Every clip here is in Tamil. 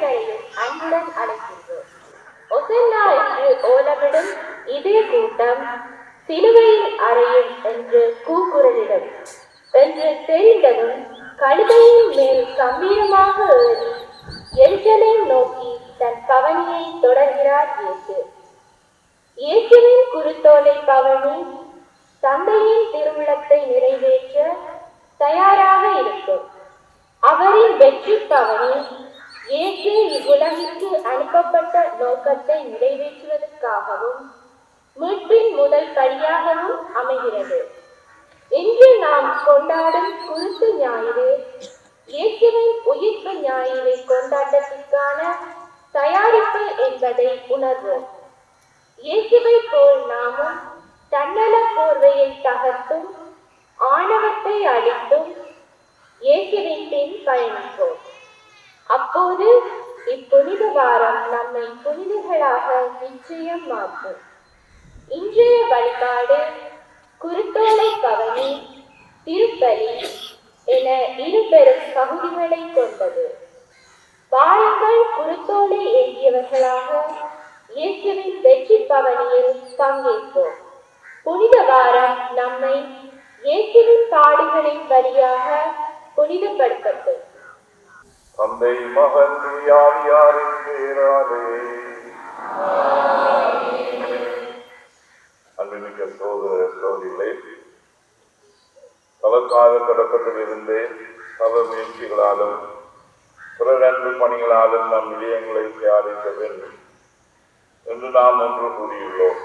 அனைவரையும் அன்புடன் அழைக்கின்றோம். ஒசன்னா என்று ஓலமிடும் இதே கூட்டம் சிலுவையில் அறையும் என்று கூக்குரலிடும் என்று தெரிந்ததும் கழுதையின் மேல் கம்பீரமாக ஏறி எருசலேம் நோக்கி தன் பவனியை தொடர்கிறார் இயேசு. இயேசுவின் குருத்தோலை பவனி தந்தையின் திருவுளத்தை நிறைவேற்ற தயாராக இருக்கும். அவரின் வெற்றி பவனி இயேசு இவ்வுலகிற்கு அனுப்பப்பட்ட நோக்கத்தை நிறைவேற்றுவதற்காகவும் மீட்பின் முதல் படியாகவும் அமைகிறது. இன்று நாம் கொண்டாடும் குருத்து ஞாயிறு இயேசுவின் உயிர்ப்பு ஞாயிறு கொண்டாட்டத்திற்கான தயாரிப்பு என்பதை உணர்வோம். இயேசுவை போல் நாமும் தன்னல போர்வையை தகர்த்தும் ஆணவத்தை அழித்தும் இயேசுவின் பின் பயணிப்போம். அப்போது இப்புனித வாரம் நம்மை புனிதர்களாக நிச்சயம் மாற்றும். இன்றைய வழிபாடு குருத்தோலை பவனி, திருப்பலி என இரு பெரும் பகுதிகளை கொண்டது. வாருங்கள் குருத்தோலை ஏந்தியவர்களாக இயேசுவின் வெற்றி பவனியில் பங்கேற்போம். புனித வாரம் நம்மை இயேசுவின் பாடுகளின் வழியாக புனிதப்படுத்தட்டும். தந்தை மகன் தூயாவியாரின் பேராலே. அன்புமிக்க சகோதர சகோதரிகளே, தவக்கால தொடக்கத்திலிருந்தே தவ முயற்சிகளாலும் பிறர் அன்பு பணிகளாலும் நம் நிலையங்களை தயாரிக்க வேண்டும் என்று நாம் ஒன்று கூறியுள்ளோம்.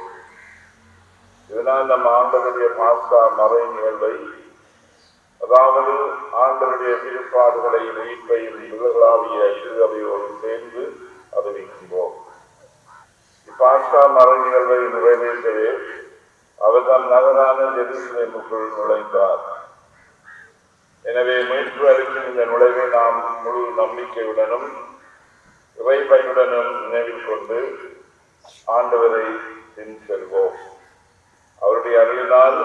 இதனால் நம் ஆண்டவருடைய பாஸ்கா மறை நிகழ்வை, அதாவது ஆண்டவருடைய திருப்பாடுகளை மீட்பையும் உலகளாவிய திருவையோடு சேர்ந்து அறிவிக்கின்றோம். இப்பாஸ்கா மறை நிகழ்வை நிறைவேற்றவே அவர் தம் நகரான ஜெருசலேமுக்குள் நுழைந்தார். எனவே மீட்பு அளிக்கும் இந்த நுழைவை நாம் முழு நம்பிக்கையுடனும் இறைபயனுடனும் நினைவில் கொண்டு ஆண்டவரை பின் செல்வோம். அவருடைய அருளினால்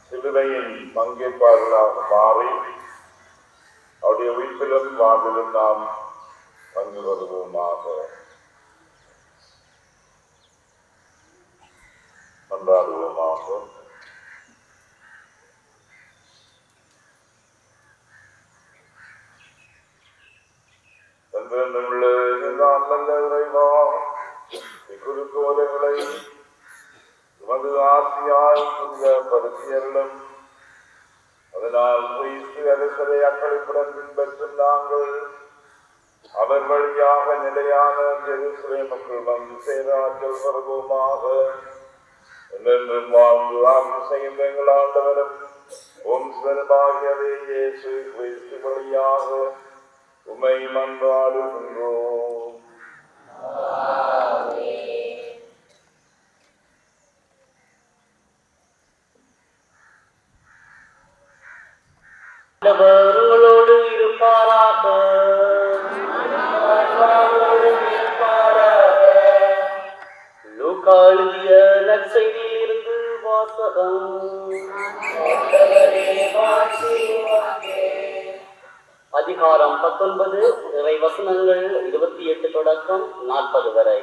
சிலுவையின் பங்கேற்பாளர்களாக மாறி அவருடைய உயிர்ப்பிலும் வாழ்விலும் நாம் பங்கு வருவோமாக. கொண்டாடுவோமாக. குருத்தோலைகளை உமது ஆசியாய் பரிசியர்களும் அதனால் கிறிஸ்து அரசரை அக்களிப்புடன் பின்பற்றும் நாங்கள் அவர் வழியாக நிலையான ஜெருசலேமுக்குள் வந்து சேராற்றல் வருவோமாக. என்றென்றும் வாழ்ந்து ஆட்சி செய்கின்ற எங்கள் ஆண்டவரும் உம் சிறப்பாகியவே இயேசு கிறிஸ்து வழியாக உம்மை மன்றாடுகின்றோம். உங்களோடு இருப்பாராக. லூக்கா எழுதிய நற்செய்தியில் இருந்து வாசகம். அதிகாரம் 19, இறை வசனங்கள் 28 தொடக்கம் 40 வரை.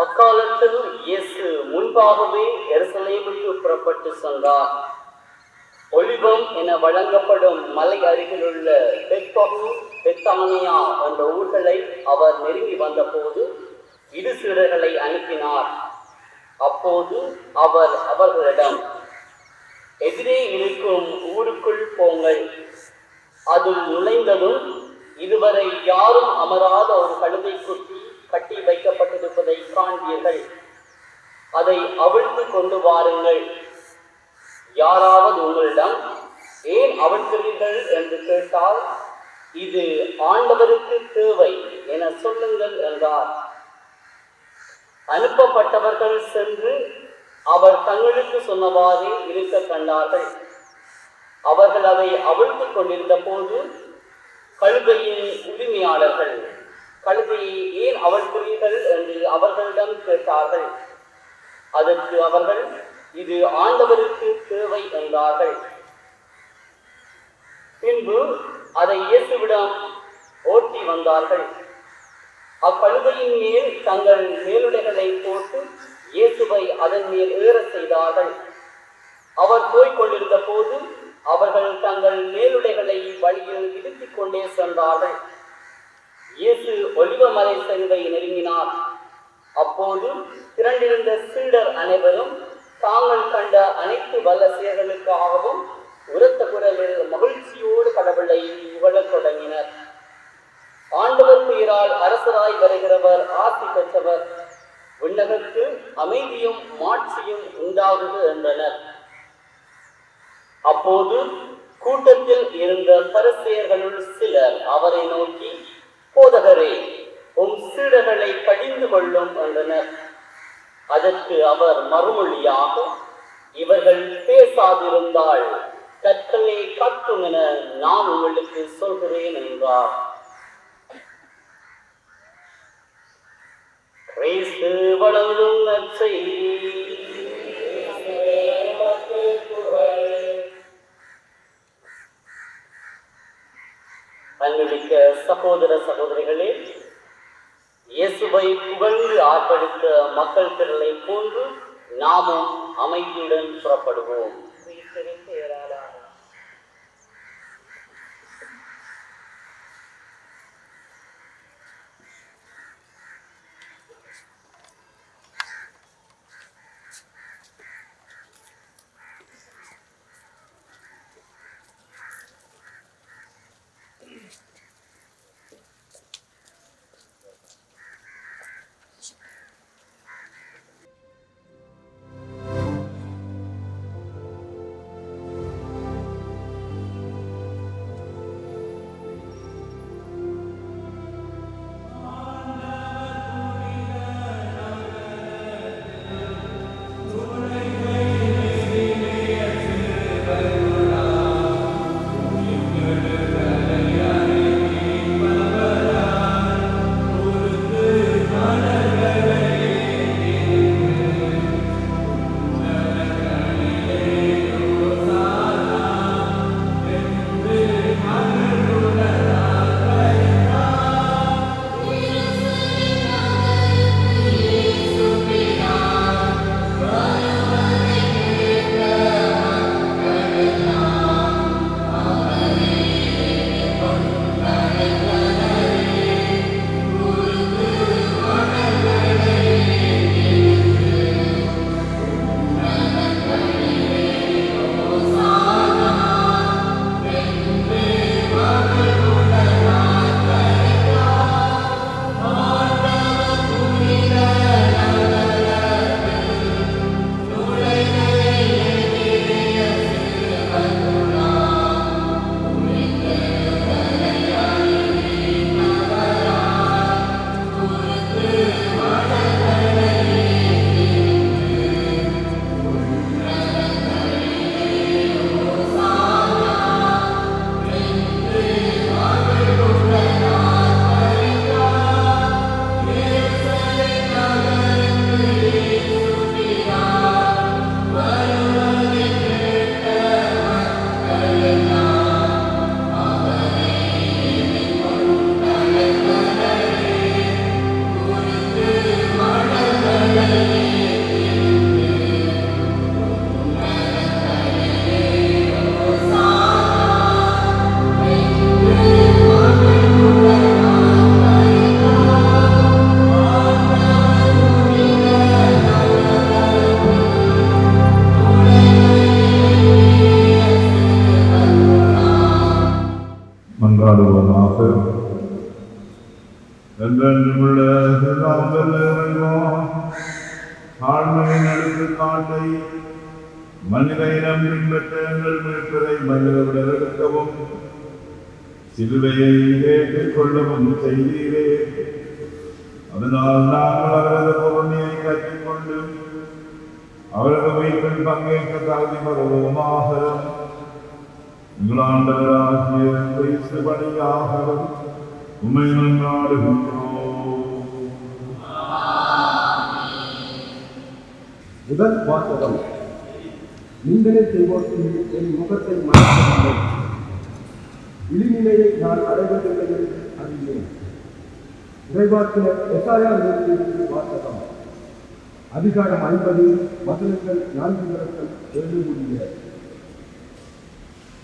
அக்காலத்தில் இயேசு முன்பாகவே எருசலேமுக்கு புறப்பட்டு சென்றார். ஒலிவம் என வழங்கப்படும் மலை அருகிலுள்ள பெத்பகு, பெத்தானியா என்ற ஊர்களை அவர் நெருங்கி வந்தபோது இரு சீடர்களை அனுப்பினார். அப்போது அவர் அவர்களிடம், எதிரே இருக்கும் ஊருக்குள் போங்கள். அதில் நுழைந்ததும் இதுவரை யாரும் அமராத ஒரு கழுதை குட்டி கட்டி வைக்கப்பட்டிருப்பதை காண்பீர்கள். அதை அவிழ்த்து கொண்டு வாருங்கள். யாராவது உங்களிடம் ஏன் அவிழ்க்கிறீர்கள் என்று கேட்டால், இது ஆண்டவருக்கு தேவை என சொல்லுங்கள் என்றார். அனுப்பப்பட்டவர்கள் சென்று அவர் தங்களுக்கு சொன்னவாறே இருக்க கண்டார்கள். அவர்கள் அதை அவிழ்த்துக் கொண்டிருந்த போது கழுதையின் உரிமையாளர்கள், கழுதையை ஏன் அவிழ்க்கிறீர்கள் என்று அவர்களிடம் கேட்டார்கள். அதற்கு அவர்கள், இது ஆண்டவருக்கு தேவை என்றார்கள். பின்பு அதை இயேசுவிடம் ஓட்டி வந்தார்கள். அக்கழுதையின் மேல் தங்கள் மேலுடைகளை போட்டு இயேசுவை அதன் மேல் ஏற செய்தார்கள். அவர் போய்கொண்டிருந்த போது அவர்கள் தங்கள் மேலுடைகளை வழியில் இழுத்துக் கொண்டே சென்றார்கள். இயேசு ஒலிவமலை சரிவை நெருங்கினார். அப்போது திரண்டிருந்த சீடர் அனைவரும் தாங்கள் கண்ட அனைத்து வல்ல செயல்களுக்காகவும் உரத்த குரலில் மகிழ்ச்சியோடு கடவுளை புகழத் தொடங்கினர். ஆண்டவர் பெயரால் அரசராய் வருகிறவர் ஆசி பெற்றவர், விண்ணகத்து அமைதியும் மாட்சியும் உண்டாகுது என்றனர். அப்போது கூட்டத்தில் இருந்த பரிசேயர்களுள் சிலர் அவரை நோக்கி, போதகரே, உம் சீடர்களை கடிந்து கொள்ளும் என்றனர். அதற்கு அவர் மறுமொழியாக, இவர்கள் பேசாதிருந்தால் கற்களே கத்தும் என நான் உங்களுக்கு சொல்கிறேன் என்றார். கிறிஸ்து வளரும் நற்செய்தி. அன்புமிக்க சகோதர சகோதரிகளே, இயேசுவை புகழ்ந்து ஆர்ப்பரித்த மக்கள் திரளை போன்று நாமும் அமைதியுடன் புறப்படுவோம். மன்றாடுவோமாக. என்றென்றுமுள்ள எல்லாம் வல்ல இறைவா, தாழ்மையின் எடுத்துக்காட்டை மனித இனம் பின்பற்ற எங்கள் மீட்பரை மனிதவிட எடுக்கவும் சிலுவையை ஏற்றுக்கொள்ளவும் செய்தீரே. அதனால் நாங்கள் அவரது பொறுமையை கற்றுக்கொண்டு அவரது உயிர்ப்பில் பங்கேற்க தகுதி பெறுவோமாக. எங்கள் ஆண்டவராகிய கிறிஸ்து வழியாக உம்மை நாடுகின்றோம். முதல் வாசகம். நிந்தனை செய்வோருக்கு என் முகத்தை மறைக்கவில்லை, இழிநிலையை நான் அடைவதில்லை என்று அறிந்தேன். இறைவாக்கினர் எசாயாவிலிருந்து வாசகம். அதிகாரம் 50, வசனங்கள் 4 முதல் 7 முடிய.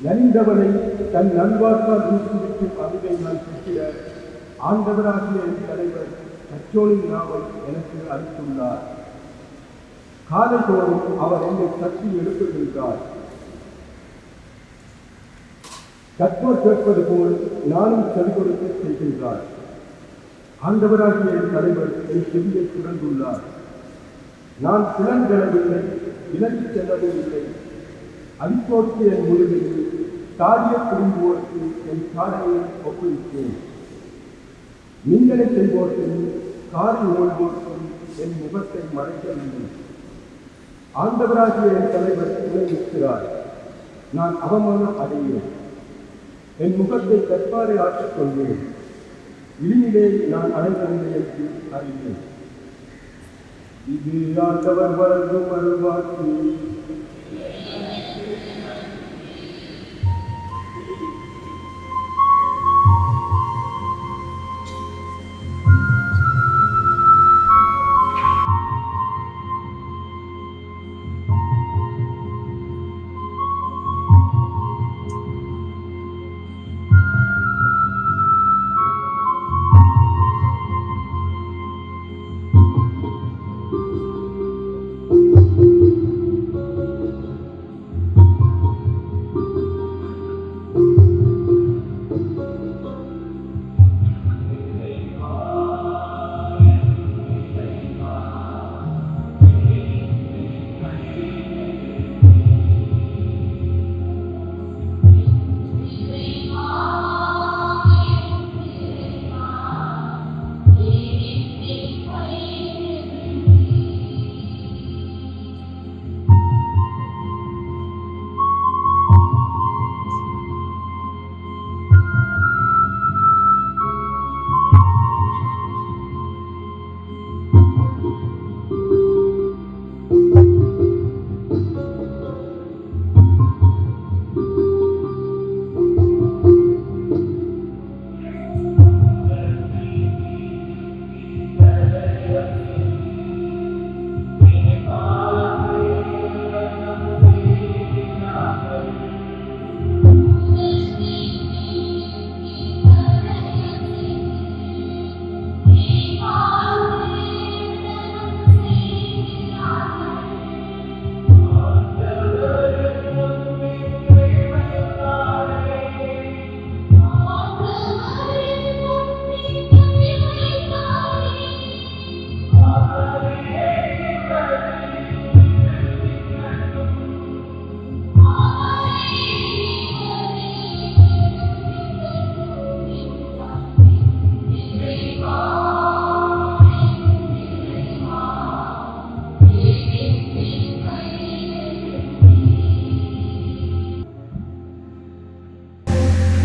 நலிந்தவனை தன் நல்வாழ்வால் ஊக்குவிக்கும் அறிவை நான் பெற்றிட ஆண்டவராகிய என் தலைவர் கச்சோலின் நாவை எனக்கு அளித்துள்ளார். காலைதோறும் அவர் என்னை தட்டி எழுப்புகின்றார். கற்போர் கேட்பது போல் நானும் செவி கொடுத்து செய்கின்றார். ஆண்டவராகிய என் தலைவர் என் செவியை சுரந்துள்ளார். நான் புலன்களவில்லை, விலகி செல்லவும் இல்லை. அலிப்போர்க்கு என் முழுவில் காரிய புரிவோர்க்கு என் காலையை ஒப்புவித்தேன். நிந்தனை செய்வோர்க்கும் காரி ஓய்வோர்க்கும் என் முகத்தை மறைக்கவில்லை. ஆண்டவராகிய என் தலைவர் துணை நிற்கிறார். நான் அவமானம் அடைவேன். என் முகத்தை கற்பாரை ஆற்றிக் கொள்வேன். இழிநிலை நான் அடைவதில்லை என்று அறிவேன். இது ஆண்டவர் வழங்கும் அருள்வாக்கு.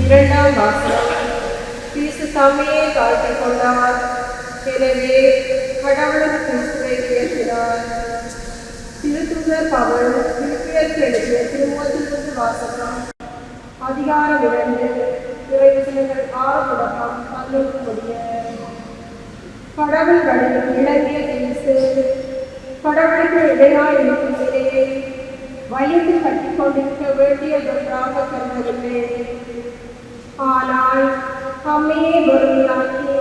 இரண்டாம் வாசகம். கிறிஸ்து தம்மையே தாழ்த்திக் கொண்டார். எனவே கடவுளும் கிறிஸ்துவை உயர்த்தினார். திருத்தூதர் பவுல் பிலிப்பியருக்கு எழுதிய திருமுகத்திலிருந்து வாசகம். அதிகாரம் 2, இறைவசனங்கள் 6 தொடக்கம் 11 முடிய. கடவுள் வடிவில் விளங்கிய கிறிஸ்து கடவுளுக்கு இடையாய் இருக்கும் நிலையை வயதில் கட்டிக் கொண்டிருக்க வேண்டியதொன்றாக கருதவில்லை. ஆனால் தம்மையே வெறுமையாக்கி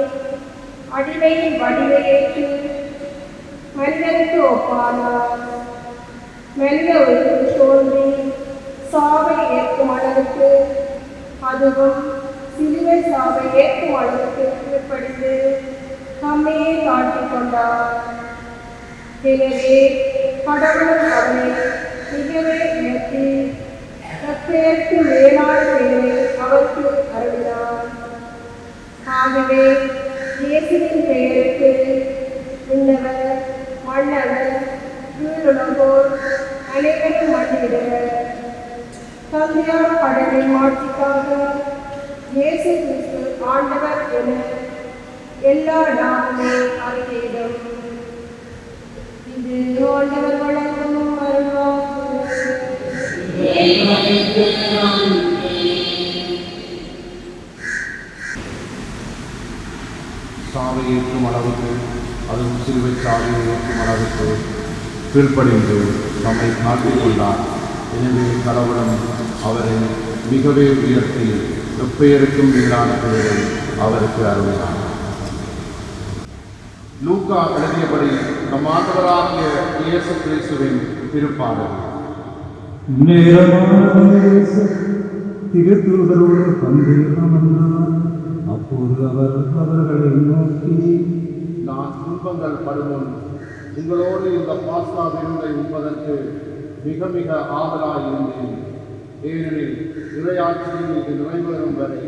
அடிமையின் வடிவையேற்று மனிதனுக்கு ஒப்பானார். மனித உயிர் தோன்றி சாவை ஏற்கும் அளவுக்கு, அதுவும் சிலுவை சாவை ஏற்கும் அளவுக்கு கீழ்ப்படிந்து தம்மையே தாழ்த்திக் கொண்டார். எனவே கடவுள் அவனை மிகவே உயர்த்தி தற்பெயருக்கு மேலான பெயரை அவருக்கு அருளினார். ஆகவே இயேசுவின் பெயருக்கு விண்ணவர், மன்னவர், கீழுலகோர் அனைவரும் மண்டியிடுவர். தந்தையார் கடலின் மாட்சிக்காக இயேசு கிறிஸ்து ஆண்டவர் என எல்லா நாளுமே அறிக்கையிடும். இது ஆண்டவர் வழங்கும் அருள்வாக்கு. சாவை ஏற்றும் அளவுக்கு, அதுவும் சிலுவை சாவையை ஏற்றும் அளவுக்கு கீழ்ப்படிந்து நம்மை காட்டிக் கொண்டார். எனவே கடவுளும் அவரை மிகவே உயர்த்தி எப்பெயருக்கும் மேலான பெயரை அவருக்கு அருளினார். லூக்கா எழுதியபடி நம் ஆண்டவராகிய இயேசு கிறிஸ்துவின் திருப்பாடல். திருத்தூதரோடு பந்தியிடம் வந்தார். அப்போது அவர் அவர்களை நோக்கி, நான் துன்பங்கள் படுமுன் உங்களோடு இந்த பாஸ்கா விருந்தை உண்பதற்கு மிக மிக ஆவலாயிருந்தேன். ஏனெனில் இறையாட்சியில் இது நிறைவேறும் வரை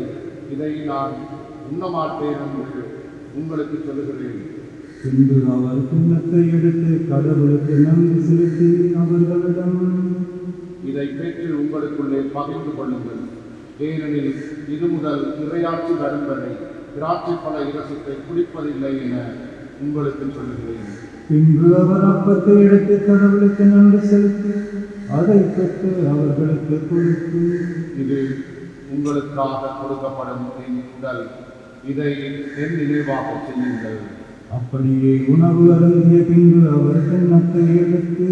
இதை நான் உண்ணமாட்டேன் என்று உங்களுக்கு சொல்லுகிறேன். பின்பு அவர் கிண்ணத்தை எடுத்து கடவுளுக்கு நன்றி செலுத்தி அவர்களிடம், இதை பெற்று உங்களுக்குள்ளே பகிர்ந்து கொள்ளுங்கள். ஏனெனில் இது முதல் இறையாட்சி வரும் வரை திராட்சை பழ இரசத்தை குடிப்பதில்லை என உங்களுக்கு சொல்லுகிறேன். பின்பு அவர் அப்பத்தை எடுத்து கடவுளுக்கு நன்றி செலுத்தி அதை பெற்று அவர்களுக்கு கொடுத்து, இது உங்களுக்காக கொடுக்கப்படும் என் உடல், இதை என் நினைவாக செய்யுங்கள். அப்படியே உணவு அருந்திய பின்பு அவர் கிண்ணத்தை எடுத்து,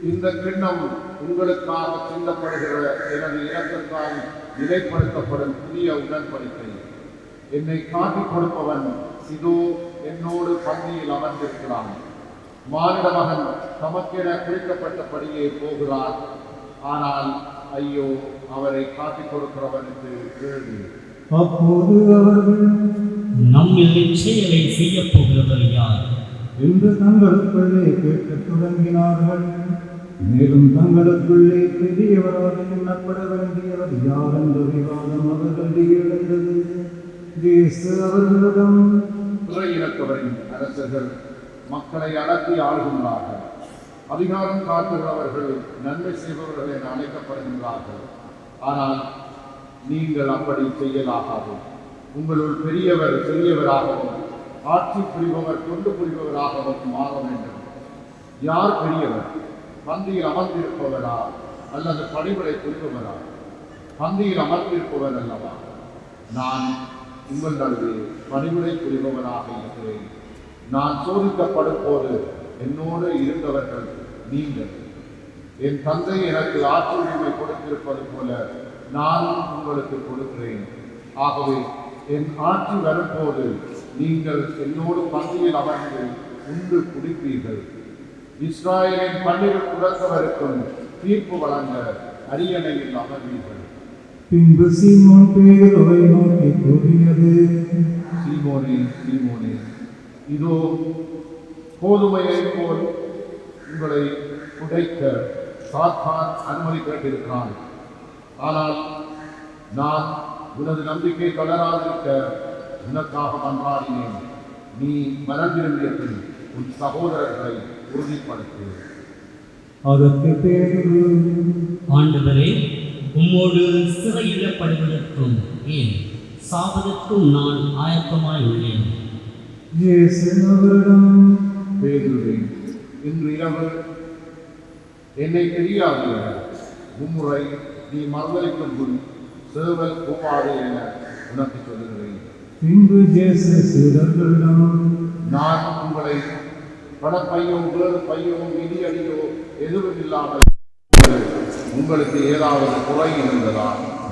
இந்த கிண்ணம் உங்களுக்காக சிந்தப்படுகிற எனது இரக்கத்தால் நிலைப்படுத்தப்படும் புதிய உடன்படிக்கை. என்னை காட்டிக் கொடுப்பவன் இதோ என்னோடு பந்தியில் அமர்ந்திருக்கிறான். மானிட மகன் தமக்கென குறிக்கப்பட்டபடியே போகிறார். ஆனால் ஐயோ, அவரை காட்டிக் கொடுக்கிறவனுக்கு கேடு. அப்போது அவர்கள், நம்மில் செயலை செய்ய போகிறவர் யார் என்று தங்களுக்குள்ளே கேட்கத் தொடங்கினார்கள். மேலும் தங்களுக்குள்ளே பெரியவராக எண்ணப்பட வேண்டியவர் யார் என்ற விவாதம் அவர்களிடையே எழுந்தது. இயேசு அவர்களிடம், துறை இனத்தவரின் அரசர்கள் மக்களை அடக்கி ஆளுகின்றார்கள். அதிகாரம் காட்டுகிறவர்கள் நன்மை செய்பவர்கள் என அழைக்கப்படுகின்றார்கள். ஆனால் நீங்கள் அப்படி செய்யலாகாது. உங்களுள் பெரியவர் பெரியவராகவும் ஆட்சி புரிபவர் தொண்டு புரிபவராகவும் மாற வேண்டும். யார் பெரியவர்? பந்தியில் அமர்ந்திருப்பவரா அல்லது பணிபடை புரிபவரா? பந்தியில் அமர்ந்திருப்பவர் அல்லவா? நான் உங்கள் நடுவே பணிபடை புரிபவராக இருக்கிறேன். நான் சோதிக்கப்படும் போது என்னோடு இருந்தவர்கள் நீங்கள். என் தந்தை எனக்கு ஆட்சி உரிமை கொடுத்திருப்பது போல நான் உங்களுக்கு கொடுக்கிறேன். ஆகவே என் ஆட்சி வரும்போது நீங்கள் என்னோடு பந்தியில் அமர்ந்து உண்டு குடிப்பீர்கள். இஸ்ராயலின் 12 குலத்தவருக்கும் தீர்ப்பு வழங்க அரியணையில் அமர்வீர்கள். பின்பு சீமோன் பேதுருவை நோக்கி கூறியது, சீமோனே, சீமோனே, இதோ கோதுமையை போல் உங்களை உடைக்க சாத்தான் அனுமதி கேட்டிருக்கிறான். ஆனால் நான் உனது நம்பிக்கை தொடராதிருக்க உனக்காக மன்றாடினேன். நீ மறந்திருந்திய பின் உன் சகோதரர்களை உறுதிப்படுத்து. அதற்கு பேதுரு, ஆண்டவரே, உம்மோடு சிறையிடப்படுவதற்கும் ஏன் சாவதற்கும் நான் ஆயத்தமாய் உள்ளேன். இயேசு அவரிடம், பேதுருவே, இன்று இரவு என்னை தெரியாது என மும்முறை நீ மறுதளிக்கும் முன் சேவல் கூப்பாடு என உனக்கு சொல்லுகிறேன். பின்பு இயேசு சீடர்களிடம், நான் உங்களை பணப்பையோ வேறு பையோ மிதியடியோ எதுவும் இல்லாமல் உங்களுக்கு ஏதாவது குறை இருந்ததா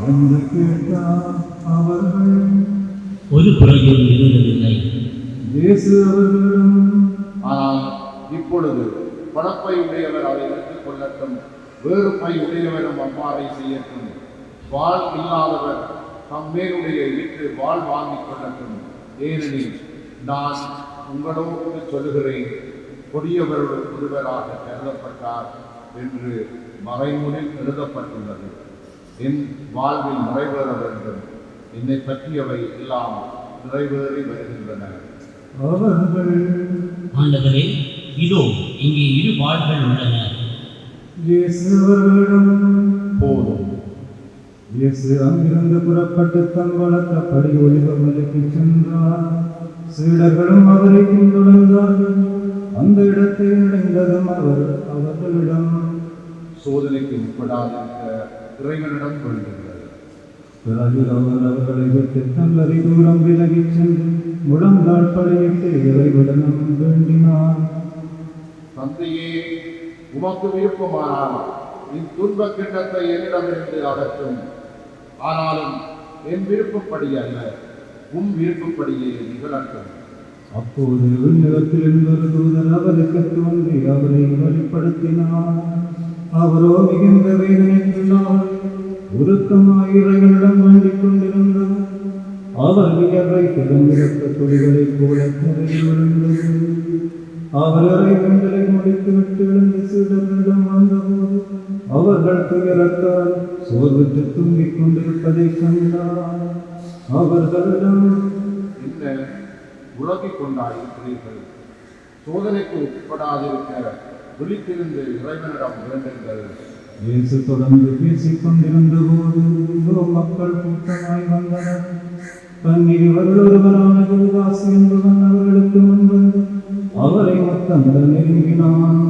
என்று கேட்டார். அவர்கள், ஒரு குறையும் இருந்ததில்லை. இயேசு அவர்களிடம், ஆனால் இப்பொழுது பணப்பை உடையவர் அதை எடுத்துக் கொள்ளட்டும், வேறு பை உடையவரும் அவ்வாறை செய்யட்டும். வாழ் இல்லாதவர் தம் மேலுடைய ஈற்று வாழ் வாங்கிக் கொள்ளட்டும். ஏனெனில் நான் உங்களோடு சொல்லுகிறேன், கொடியவருடன் ஒருவராக கருதப்பட்டார் என்று மறைமுனில் எழுதப்பட்டுள்ளது. என் வாழ்வில் நிறைவேற வேண்டும். என்னை பற்றியவை எல்லாம் நிறைவேறி வருகின்றன. அவர்கள், ஆண்டவரே, இதோ இங்கே 2 வாள்கள் உள்ளன. இயேசு அவர்களிடம், போதும், இயேசு அங்கிருந்து புறப்பட்டு தம் வழக்கப்படி ஒலிவமலைக்கு சென்றார். சீடர்களும் அவரை பின்தொடர்ந்தார்கள். அந்த இடத்தை அடைந்ததும் அவர் அவர்களிடம், சோதனைக்கு உட்படாதிருக்க இறைவனிடம் வேண்டுங்கள். பிறகு அவர் அவர்களை விட்டு நல்லறி தூரம் விலகிச் சென்று முழந்தாள் படியிட்டு இறைவனிடம் வேண்டினார். தந்தையே, உமக்கு விருப்பமானால் இத்துன்ப கிண்ணத்தை என்னிடமிருந்து அகற்றும். ஆனாலும் என் விருப்பப்படி அல்ல, உம் விருப்பப்படியே நிகழட்டும். அப்போது விண்ணகத்தில் இருந்தொரு தூதர் அவருக்கு தோன்றி அவரை வழிப்படுத்தினார். அவரோ மிகுந்த வேதனைக்குள்ளார் உருக்கமாய் இறைவனிடம் வேண்டிக் கொண்டிருந்தார். அவர் வியர்வை பெருமிழக்க துளிகளைப் போல தரையில் விழுந்தது. அவர் இறைவன்களை முடித்துவிட்டு எழுந்து சீடர்களிடம் வந்தபோது அவர்கள் துயரத்தால் சோர்வுற்று தூங்கிக் கொண்டிருப்பதைக் கண்டார். அவர்களிடம், என்ன உலகிக் கொண்டாயிருக்கிறீர்கள்? சோதனைக்கு உட்படாதிருக்க விழித்திருந்து இறைவனிடம் வேண்டுங்கள். இயேசு தொடர்ந்து பேசிக் கொண்டிருந்த போது இதோ மக்கள் கூட்டமாய் வந்தனர். தன்னிருவரில் ஒருவரான யூதாஸ் என்பவன் அவர்களுக்கு முன்வந்து அவரை மொத்தங்கள் நெருங்கினான்.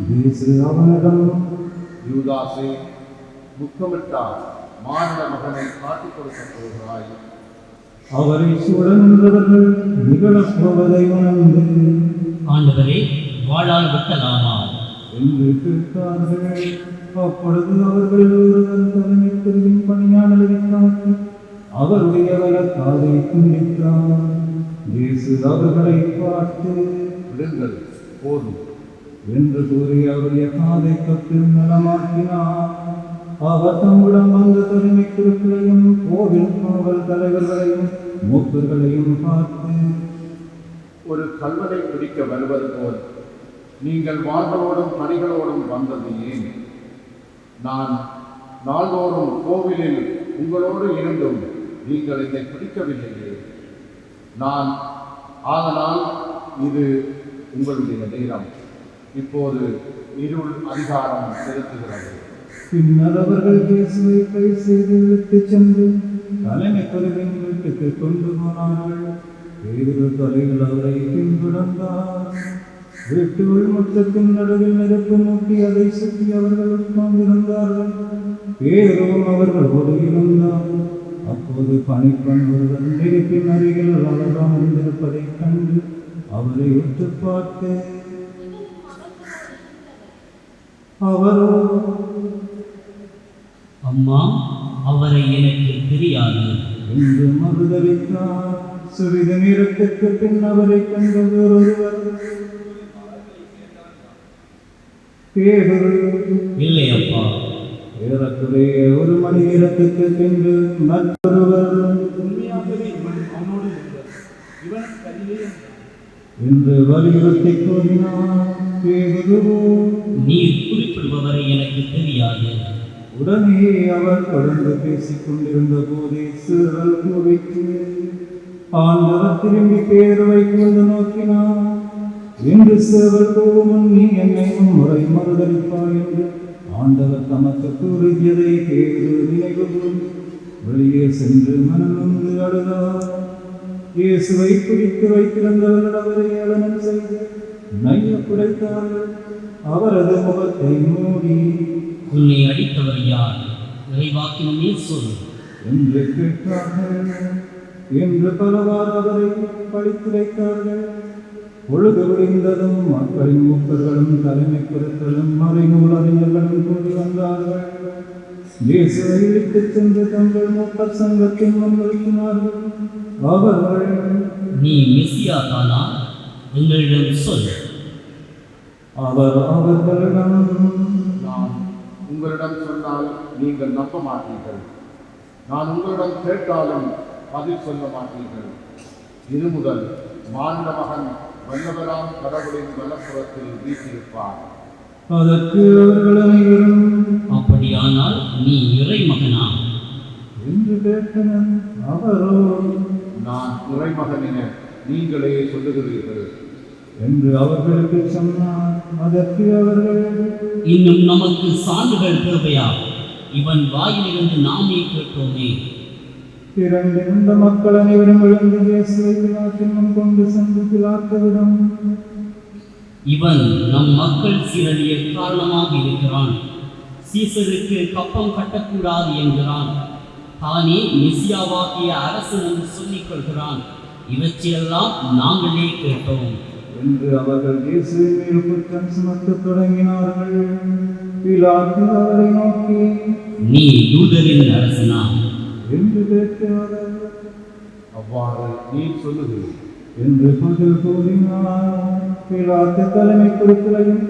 இயேசு அவனிடம், யூதாசே, முத்தமிட்டால் மானிட மகனை காட்டிக் கொடுக்கப் போகிறாய். அவரை சூழ நின்றவர்கள் நிகழப்போவதை உணர்ந்து, ஆண்டவரே, வாழால் வெட்டலாமா என்று கேட்டார்கள். அப்பொழுது அவர்களில் ஒருவர் தலைமை பிரிவின் பணியாளரை காட்டி அவருடைய வலக்காதை துண்டித்தார். இயேசு அவர்களை பார்த்து, விடுங்கள், போதும் என்று கூறி அவருடைய காதை தொட்டு நலமாக்கினார். அவர் தம்முடன் வந்த தலைமை குருக்களையும் கோவில் காவல் தலைவர்களையும் மூப்பர்களையும் பார்த்து, ஒரு கல்வனை பிடிக்க வருவது போல் நீங்கள் வாழ்களோடும் பணிகளோடும் வந்தது ஏன்? நான் நாள்தோறும் கோவிலில் உங்களோடு இருந்தும் நீங்கள் என்னை பிடிக்கவில்லையே. ஆதலால் இது உங்களுடைய நேரம். இப்போது இருள் அதிகாரம் செலுத்துகிறது. பின்னர் அவர்கள் இயேசுவை கை செய்து இழுத்துச் சென்று தலைமை குருவின் வீட்டுக்கு கொண்டு போனார்கள். பேதுரு தொலைவில் அவரை பின்தொடர்ந்தார். வீட்டு உள்முற்றத்தின் நடுவில் நெருப்பு மூட்டி அதை சுற்றி அவர்கள் உட்கார்ந்திருந்தார்கள். பேதுருவும் அவர்களோடு இருந்தார். அப்போது பணிப்பெண் ஒருவர் நெருப்பின் அருகில் அவர் அமர்ந்திருப்பதைக் கண்டு அவரை உற்று பார்த்து, அவரோ, அம்மா, அவரை எனக்கு தெரியாது என்று மறுதளித்தார். சிறிது நேரத்திற்கு பின் அவரை கண்டது ஒருவர், பேதுரு, இல்லை அப்பா. ஏறக்குறைய ஒரு மணி நேரத்துக்கு பின்பு மற்றொருவர், என்று வலியுறுத்தி கூறினார். பேதுரு, நீர் குறிப்பிடுபவரை எனக்கு தெரியாது. உடனே அவர் தொடர்ந்து பேசிக் கொண்டிருந்த போதே சிறுவல் கூவிட்டு ஆண்டவர் திரும்பி பேதுருவை கொண்டு நோக்கினார். என்று சிறுவல் கூவும், நீ என்னை முறை மறுதளிப்பாய் என்று ஆண்டவர் தமக்கு கூறியதை பேதுரு நினைவு கூர்ந்து வெளியே சென்று மனநொந்து அழுதார். இயேசுவை பிடித்து வைத்திருந்தவர்கள் அவரை ஏளனம் செய்து நைய குறைத்தார்கள். அவரது முகத்தை மூடி, உன்னை அடித்தவர் யார்? இறைவாக்கினமே சொல் என்று கேட்டார்கள். என்று பலவாறு அவரை பழித்துரைத்தார்கள். பொழுது விடிந்ததும் மக்களின் மூப்பர்களும் தலைமை குருக்களும் மறைநூல் அறிஞர்களும் கூடி வந்தார்கள். இயேசுவை இழுத்துச் சென்று தங்கள் மூப்பர் சங்கத்தின் முன்னிறுத்தினார்கள். அவர்கள், நீ மெசியா தானா? எங்களிடம் சொல். அவர் அவர்களிடம், நான் உங்களிடம் சொன்னால் நீங்கள் நம்ப மாட்டீர்கள். நான் உங்களிடம் கேட்டாலும் பதில் சொல்ல மாட்டீர்கள். இது முதல் மானிட மகன் வல்லவராம் கடவுளின் வலப்புறத்தில் வீற்றிருப்பார். அதற்கு அவர்கள் அனைவரும், அப்படியானால் நீ இறைமகனா என்று கேட்டனர். அவரோ, நான் இறைமகன் என நீங்களே சொல்லுகிறீர்கள் என்று அவர்களுக்கு சொன்னார். அதற்கு அவர்கள், இன்னும் நமக்கு சான்றுகள் தேவையா? இவன் வாயிலிருந்து நாமே கேட்டோமே. திரண்டிருந்த மக்கள் அனைவரும் எழுந்து இயேசுவை பிலாத்தின் முன் கொண்டு சென்று பிலாத்துவிடம், இவன் நம் மக்கள் சீரழிய காரணமாக இருக்கிறான். சீசருக்கு கப்பம் கட்டக்கூடாது என்கிறான். தானே மெசியாவாகிய அரசன் என்று சொல்லிக் கொள்கிறான். இவற்றையெல்லாம் நாங்களே கேட்டோம் என்று அவர்கள் இயேசுவின் மேல் குற்றம் சுமத்தத் தொடங்கினார்கள். பிலாத்து அவரை நோக்கி, நீ யூதரின் அரசனா என்று கேட்டார்கள். அவ்வாறு நீ சொல்லுகிறீர் என்று பதில் கூறினார். பிலாத்து தலைமை குருக்களையும்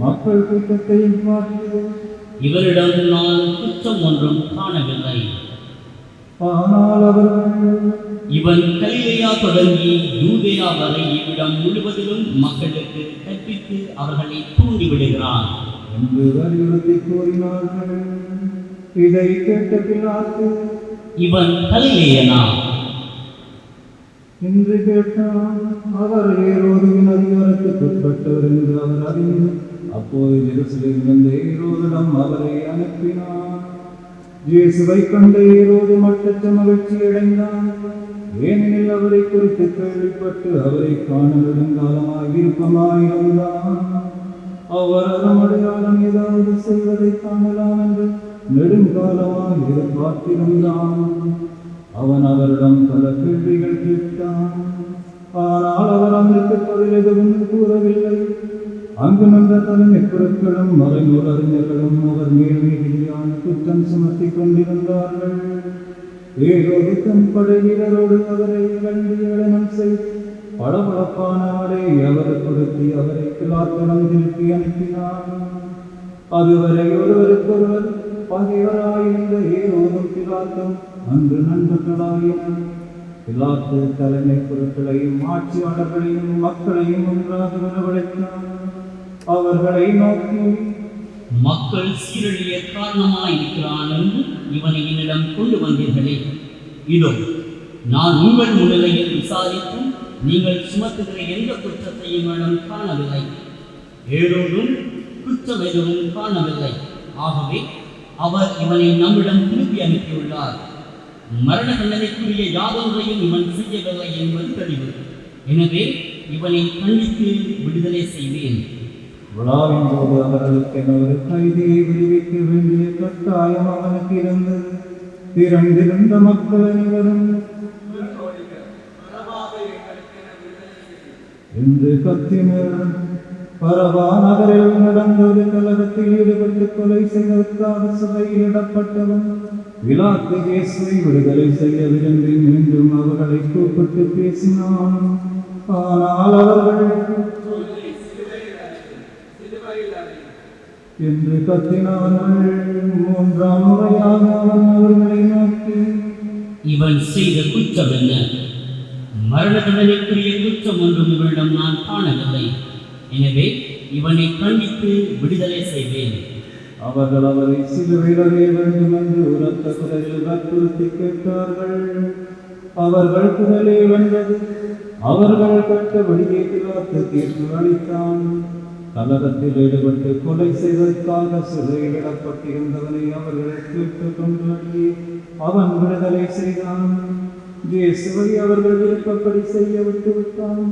மக்கள் கூட்டத்தையும் பார்த்து, இவரிடம் நான் குற்றம் ஒன்றும் காணவில்லை. ஆனால் அவர்கள், இவன் கலிலேயா தொடங்கி யூதேயா வரை இவ்விடம் முழுவதிலும் மக்களுக்கு கற்பித்து அவர்களை தூண்டிவிடுகிறான் என்று வலியுறுத்தி கூறினார்கள். இதை கேட்ட பிலாத்து, இவன் கலிலேயனா என்று கேட்டான். அவர் ஏரோதுவின் அதிகாரத்துக்கு உட்பட்டவர் என்று அவர் அறிந்து, அப்போது எருசலேமில் வந்த ஏரோதிடம் அவரை அனுப்பினார். இயேசுவை கண்ட ஏரோது மட்டற்ற மகிழ்ச்சி அடைந்தான். ஏனெனில் அவரை குறித்து கேள்விப்பட்டு அவரை காண நெடுங்காலமாய் விருப்பமாயிருந்தான். அவர் அறமடையாளம் ஏதாவது செய்வதை காணலாம் என்று நெடுங்காலமாய் எதிர்பார்த்திருந்தான். அவன் அவரிடம் பல கேள்விகள் கேட்டான். ஆனால் அவர் அவனுக்கு பதில் எதுவும் கூறவில்லை. அங்கு நின்ற தலைமை குருக்களும் மறைநூல் அறிஞர்களும் அவர் மேல் மீதியான குற்றம் சுமத்திக் கொண்டிருந்தார்கள். ஏரோது தன் படை வீரரோடு அவரை கண்டியனம் செய்து பளபளப்பான ஆடை அவர் கொடுத்து அவரை பிலாத்திடம் திருப்பி அனுப்பினார். அதுவரை ஒருவருக்கொருவர் பகைவராயிருந்த ஏரோதும் பிலாத்தும் அன்று நண்பர்களாயினர். பிலாத்து தலைமை குருக்களையும் ஆட்சியாளர்களையும் மக்களையும் ஒன்றாக வரவழைத்தார். அவர்களை நோக்கி, மக்கள் சீரழிய காரணமாயிருக்கிறான் என்று இவனை என்னிடம் கொண்டு வந்தீர்களே. இதோ நான் உங்கள் முன்னிலையில் விசாரித்தும் நீங்கள் சுமத்துகிற எந்த குற்றத்தையும் என்னிடம் காணவில்லை. ஏரோதும் குற்றம் எதுவும் காணவில்லை. ஆகவே அவர் இவனை நம்மிடம் திருப்பி அனுப்பியுள்ளார். மரண தண்டனைக்குரிய யாதொன்றையும் இவன் செய்யவில்லை என்பது தெளிவு. எனவே இவனை கண்டித்து விடுதலை செய்வேன். விழாவின் போது அவர்களுக்கு ஒரு கைதியை விடுவிக்க வேண்டிய கட்டாயம் அவனுக்கு இருந்தது. திரண்டிருந்த மக்கள் அனைவரும் என்று கத்தினர். பரவா நகரில் நடந்த ஒரு கலகத்தில் ஈடுபட்டு கொலை செய்வதற்காக சபையிடப்பட்டவன் பிலாத்து இயேசுவை விடுதலை செய்ய விரும்பி மீண்டும் அவர்களை கூப்பிட்டு பேசினான். ஆனால் அவர்கள் என்று கத்தினார்கள். மூன்றாம் முறையாக அவன் அவர்களை நோக்கி, இவன் செய்த குற்றம் என்ன? மரண தண்டனைக்குரிய குற்றம் ஒன்றும் இவனிடம் நான் காணவில்லை. எனவே இவனை கண்டித்து விடுதலை செய்வேன். அவர்கள் அவரை சிலுவையில் அறைய வேண்டும் என்று உரத்த குரலில் வற்புறுத்தி கேட்டார்கள். அவர்கள் குரலே வென்றது. அவர்கள் கேட்டபடியே பிலாத்து தீர்ப்பு அளித்தான். கலகத்தில் ஈடுபட்டு கொலை செய்வதற்காக சிறையிடப்பட்டிருந்தவனை அவர்கள் கேட்டுக் கொண்டு அவன் விடுதலை செய்தான். இயேசுவை அவர்கள் விருப்பப்படி செய்ய விட்டுவிட்டான்.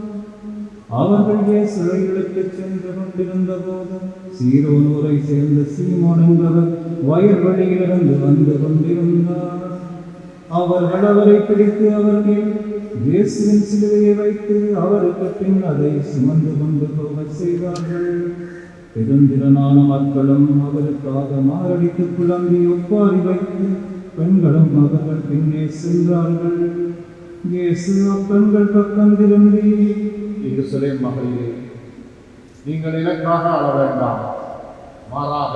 அவர்கள் இயேசுவை இழுத்துச் சென்று கொண்டிருந்த போது சீரோன் ஊரை சேர்ந்த சீமோன் என்பவர் வயல்வெளியிலிருந்து வந்து கொண்டிருந்தார். அவர்கள் அவரை பிடித்து அவர்கள் இயேசுவின் சிலுவையை வைத்து அவருக்கு பின் அதை சுமந்து கொண்டு போக செய்தார்கள். பெருந்திரனான மக்களும் அவருக்காக மாரடித்து புலம்பி ஒப்பாரி வைத்து பெண்களும் அவர்கள் பின்னே சென்றார்கள். இயேசு அப்பெண்கள் பக்கம் திரும்பி, எருசலேம் மகளிரே, நீங்கள் எனக்காக அழ வேண்டாம், மாறாக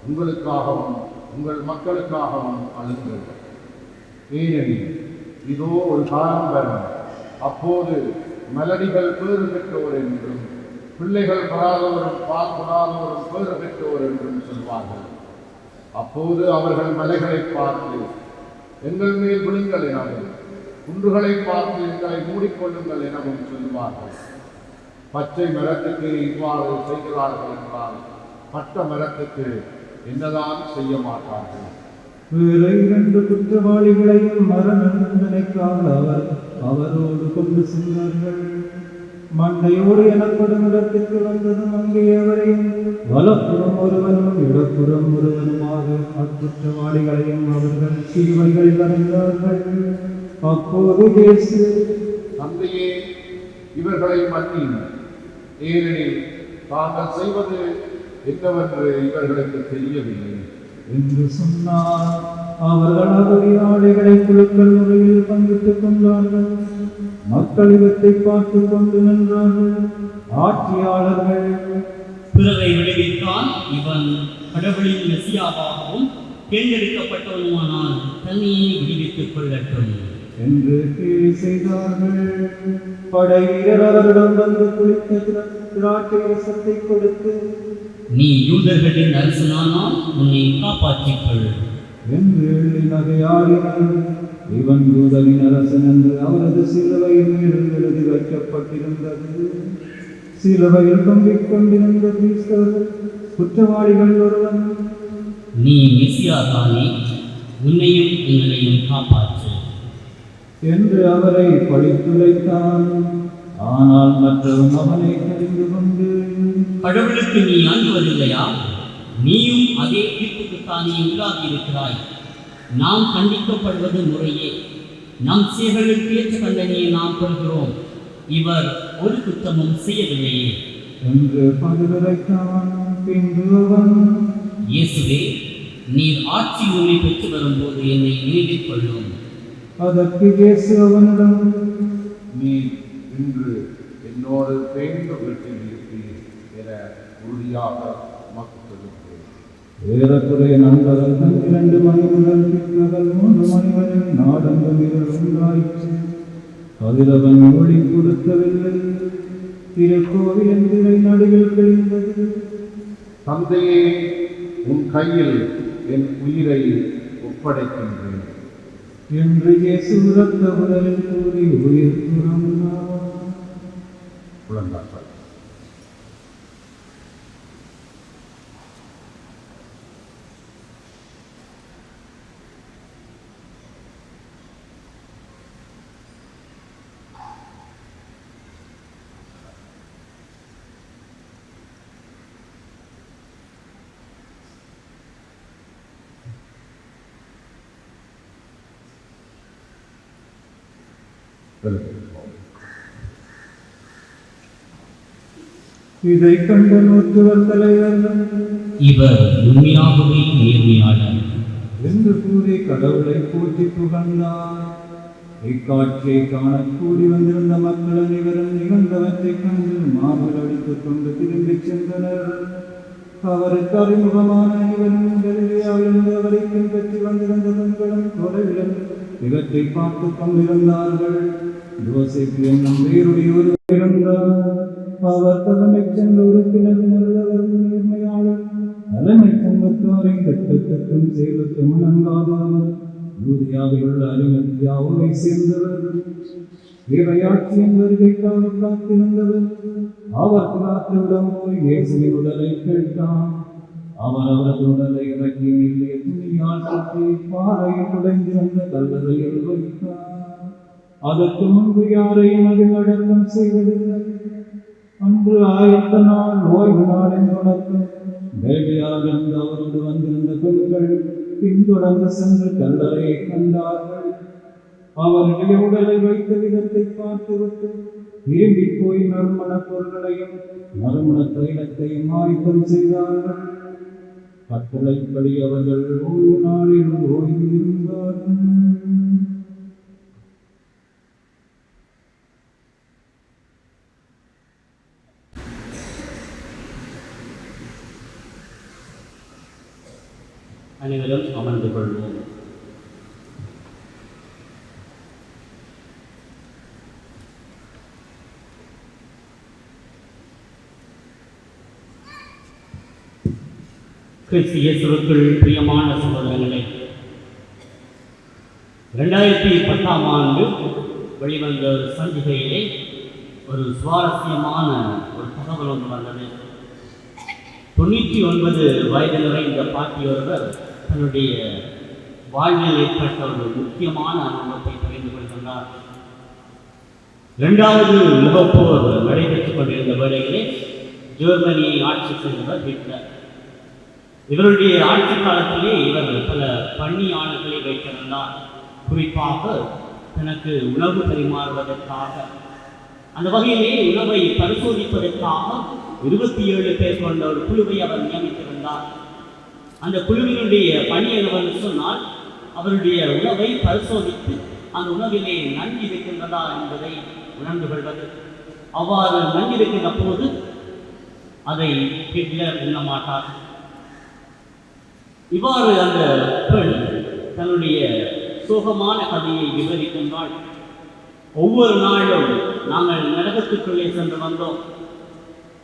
உங்களுக்காகவும் உங்கள் மக்களுக்காகவும் அழுங்கள். ஏனெனில் இதோ ஒரு காலம் வரும், அப்போது மலடிகள் பேறு பெற்றோர் என்றும் பிள்ளைகள் பெறாதவரும் பால் கொடாதவரும் பேறு பெற்றோர் என்றும் சொல்வார்கள். அப்போது அவர்கள் மலைகளை பார்த்து எங்கள் மேல் விழுங்கள் எனவும் குன்றுகளை பார்த்து எங்களை மூடிக்கொள்ளுங்கள் எனவும் சொல்லுவார்கள். பச்சை மரத்துக்கு இவ்வாறு செய்கிறார்கள் என்றால் பட்ட மரத்துக்கு என்னதான் செய்ய மாட்டார்கள். வேறு 2 குற்றவாளிகளையும் மரண தண்டனைக்காக அவரோடு கொண்டு சென்றார்கள். மண்டையோடு எனப்படும் இடத்திற்கு வந்ததும் அங்கே அவரையும் வலப்புறம் ஒருவனும் இடப்புறம் ஒருவனுமாக அக்குற்றவாளிகளையும் அவர்கள் சிலுவைகளில் அறைந்தார்கள். அப்போது இயேசு, தந்தையே, இவர்களை மன்னியும், ஏனெனில் தாங்கள் செய்வது என்னவென்று இவர்களுக்கு தெரியவில்லை என்று சொன்னார். அவர்கள் அவருடைய ஆடைகளை குழுக்கள் முறையில் பங்கிட்டுக் கொண்டார்கள். மக்கள் இவற்றை பார்த்து கொண்டு நின்றார்கள். ஆட்சியாளர்கள், பிறரை விடுவித்தான், இவன் கடவுளின் மெசியாவாகவும் தேர்ந்தெடுக்கப்பட்டவனுமானால் தன்னையே விடுவித்துக் கொள்ளட்டும் என்று கேலி செய்தார்கள். படை வீரர் அவரிடம் வந்து குளித்த திராட்சை ரசத்தை கொடுத்து, நீ யூதர்களின் அரசனானால் உன்னை காப்பாற்றிக் கொள் என்று எள்ளி நகையாடினர். இவன் யூதரின் அரசன் என்று அவரது சிலுவையின் மேல் எழுதி வைக்கப்பட்டிருந்தது. சிலுவையில் தொங்கிக் கொண்டிருந்த கிறிஸ்தவர்கள் குற்றவாளிகள் ஒருவன், நீ மெசியா தானே, உன்னையும் எங்களையும் காப்பாற்று என்று அவரை பழித்துரைத்தான். ஆனால் மற்றவன் அவனை அறிந்து கொண்டு, கடவுளுக்கு நீ அஞ்சுவதில்லையா? நீயும் அதே தீர்ப்புக்குத்தானே உள்ளாகியிருக்கிறாய். நாம் கண்டிக்கப்படுவது முறையே, நம் செயல்களுக்கு ஏற்ற தண்டனையை நாம் பெறுகிறோம். இவர் ஒரு குற்றமும் செய்யவில்லையே என்று பதிலுரைத்தான். பின்பு அவன், இயேசுவே, நீர் ஆட்சி உரிமை பெற்று வரும்போது என்னை நினைவில் கொள்ளும். அதற்கு இயேசு அவனிடம், நீ இன்று என்னோடு சேர்ந்து வீட்டில் இருப்பீர் என உறுதியாக உமக்கு சொல்லுகிறேன். ஏறக்குறைய நண்பர்கள் 2 மணி முதல் பிற்பகல் 3 மணி வரை நாடெங்கும் இருள் உண்டாயிற்று. கதிரவன் ஒளி கொடுக்கவில்லை. திருக்கோவிலின் திரை நடுவில் கிழிந்தது. தந்தையே, உன் கையில் என் உயிரை ஒப்படைக்கின்றேன் என்று இயேசு உரத்த குரலில் கூறி உயிர் துறந்தார். புலந்தார்கள். இதை கண்ட நூற்றுவர் தலைவர்கள், இவர் உண்மையாகவே நேர்மையாளர் என்று கூறி கடவுளை போற்றி புகழ்ந்தார். இக்காட்சியை காண கூடி வந்திருந்த மக்கள் அனைவரும் நிகழ்ந்தவற்றைக் கண்டு மார்பில் அடித்துக் கொண்டு திரும்பிச் சென்றனர். அவருக்கு அறிமுகமான அனைவரும் கலிலேயாவிலிருந்து அவரை பின்பற்றி வந்திருந்த பெண்களும் தொலைவிலும் இவற்றை பார்த்துக் கொண்டிருந்தார்கள். யோசேப்பு என்னும் வேறுடைய ஒருவர் இருந்தார். அவர் தலைமைச் சென்ற உறுப்பினர், நல்லவர், நேர்மையாளர், தலைமை சங்கத்தாரை திட்டத்துக்கும் செயலுக்கும் அணங்காதவர், யூதியாவில் உள்ள அரிமத்தியாவை சேர்ந்தவர், இறையாட்சியின் வருகைக்காக காத்திருந்தவர். அவர் பிலாத்துவிடம் போய் இயேசுவின் உடலை கேட்டார். அவர் அவரது உடலை இறக்கி மெல்லிய துணியால் சுற்றி பாறையில் உடைந்திருந்த கல்லறையில் வைத்தார். அதற்கு முன்பு யாரையும் அதில் அடக்கம் செய்வதில்லை. அன்று 1000 நாள் ஓய்வு நாளின் தொடக்கம். வேட்டையாளர்கள் அவரோடு வந்திருந்த பெண்கள் பின்தொடர்ந்து சென்று கல்லறையை கண்டார்கள். அவருடைய உடலை வைத்த விதத்தை பார்த்துவிட்டு திரும்பி போய் நறுமணப் பொருள்களையும் நறுமண தைலத்தையும் ஆயத்தம் செய்தார்கள். கட்டளைப்படி அவர்கள் ஓய்வு நாளில் ஓய்வு இருந்தார்கள். அனைவரும் அமர்ந்து கொள்வோம். கிறிஸ்து இயேசுவுக்குள் பிரியமான சகோதரங்களே, 2010ஆம் ஆண்டு வெளிவந்த சஞ்சிகையிலே ஒரு சுவாரஸ்யமான ஒரு தகவல் ஒன்று வந்தது. 99 வயது நிறைந்த பாட்டியொருவர் தன்னுடைய வாழ்வில் ஏற்பட்ட ஒரு முக்கியமான அனுபவத்தை பகிர்ந்து கொள்கின்றார். 2வது உலகப்போர் நடைபெற்றுக் கொண்டிருந்த வேளையிலே ஜெர்மனியை ஆட்சி செய்தவர் ஹிட்லர். இவருடைய ஆட்சி காலத்திலே இவர் பல பணியாளர்களை வைத்திருந்தார். குறிப்பாக தனக்கு உணவு பரிமாறுவதற்காக, அந்த வகையிலே உணவை பரிசோதிப்பதற்காக 27 பேர் கொண்ட ஒரு குழுவை அவர் நியமித்திருந்தார். அந்த குழுவினுடைய பணி என்னவென்று சொன்னால், அவருடைய உணவை பரிசோதித்து அந்த உணவிலே நன்கு இருக்கின்றதா என்பதை உணர்ந்து கொள்வது. அவ்வாறு நன்கு இருக்கின்ற போது அதை ஹிட்லர் உண்ணமாட்டார். இவ்வாறு அந்த பெண் தன்னுடைய சோகமான கதையை விவரிக்கின்றாள். ஒவ்வொரு நாளும் நாங்கள் நரகத்துக்குள்ளே சென்று வந்தோம்.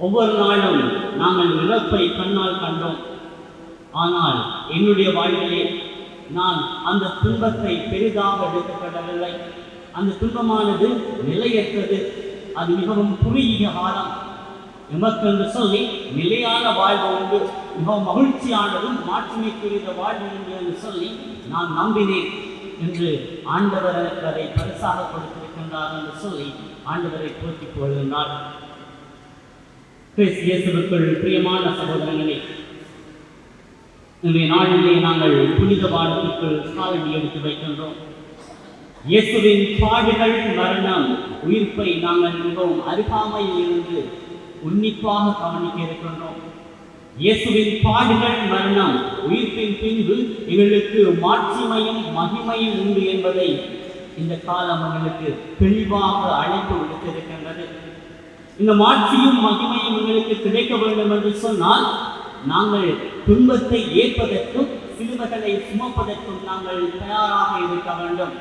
ஒவ்வொரு நாளும் நாங்கள் இறப்பை கண்ணால் கண்டோம். ஆனால் என்னுடைய வாழ்விலே நான் அந்த துன்பத்தை பெரிதாக எடுத்துக்கொள்ளவில்லை. அந்த துன்பமானது நிலையற்றது. அது மிகவும் குறுகிய காலம். எமக்கு என்று சொல்லி நிலையான வாழ்வு உண்டு, மிகவும் மகிழ்ச்சியானதும் மாற்றுமைக்குரிய வாழ்வு உண்டு என்று சொல்லி நான் நம்பினேன் என்று ஆண்டவர் எனக்கு அதை பரிசாக கொடுத்திருக்கின்றார் என்று சொல்லி ஆண்டவரை போற்றிக் கொள்கின்றார். கிறிஸ்து இயேசுவுக்குள் பிரியமான சகோதரங்களே, இன்றைய நாளிலே நாங்கள் புனித வாரத்திற்குள் காலடி எடுத்து வைக்கின்றோம். இயேசுவின் பாடுகள், மரணம், உயிர்ப்பை நாங்கள் மிகவும் அருகாமையில் இருந்து உன்னிப்பாக கவனிக்க இருக்கின்றோம். இயேசுவின் பாடுகள், மரணம், உயிர்ப்பின் பின்பு எங்களுக்கு மாட்சிமையும் மகிமையும் உண்டு என்பதை இந்த காலம் எங்களுக்கு தெளிவாக அழைப்பு விடுத்திருக்கின்றது. இந்த மாட்சியும் மகிமையும் எங்களுக்கு கிடைக்க வேண்டும் என்று சொன்னால், நாங்கள் துன்பத்தை ஏற்பதற்கும் சிலுவைகளை சுமப்பதற்கும் நாங்கள் தயாராக இருக்க வேண்டும்.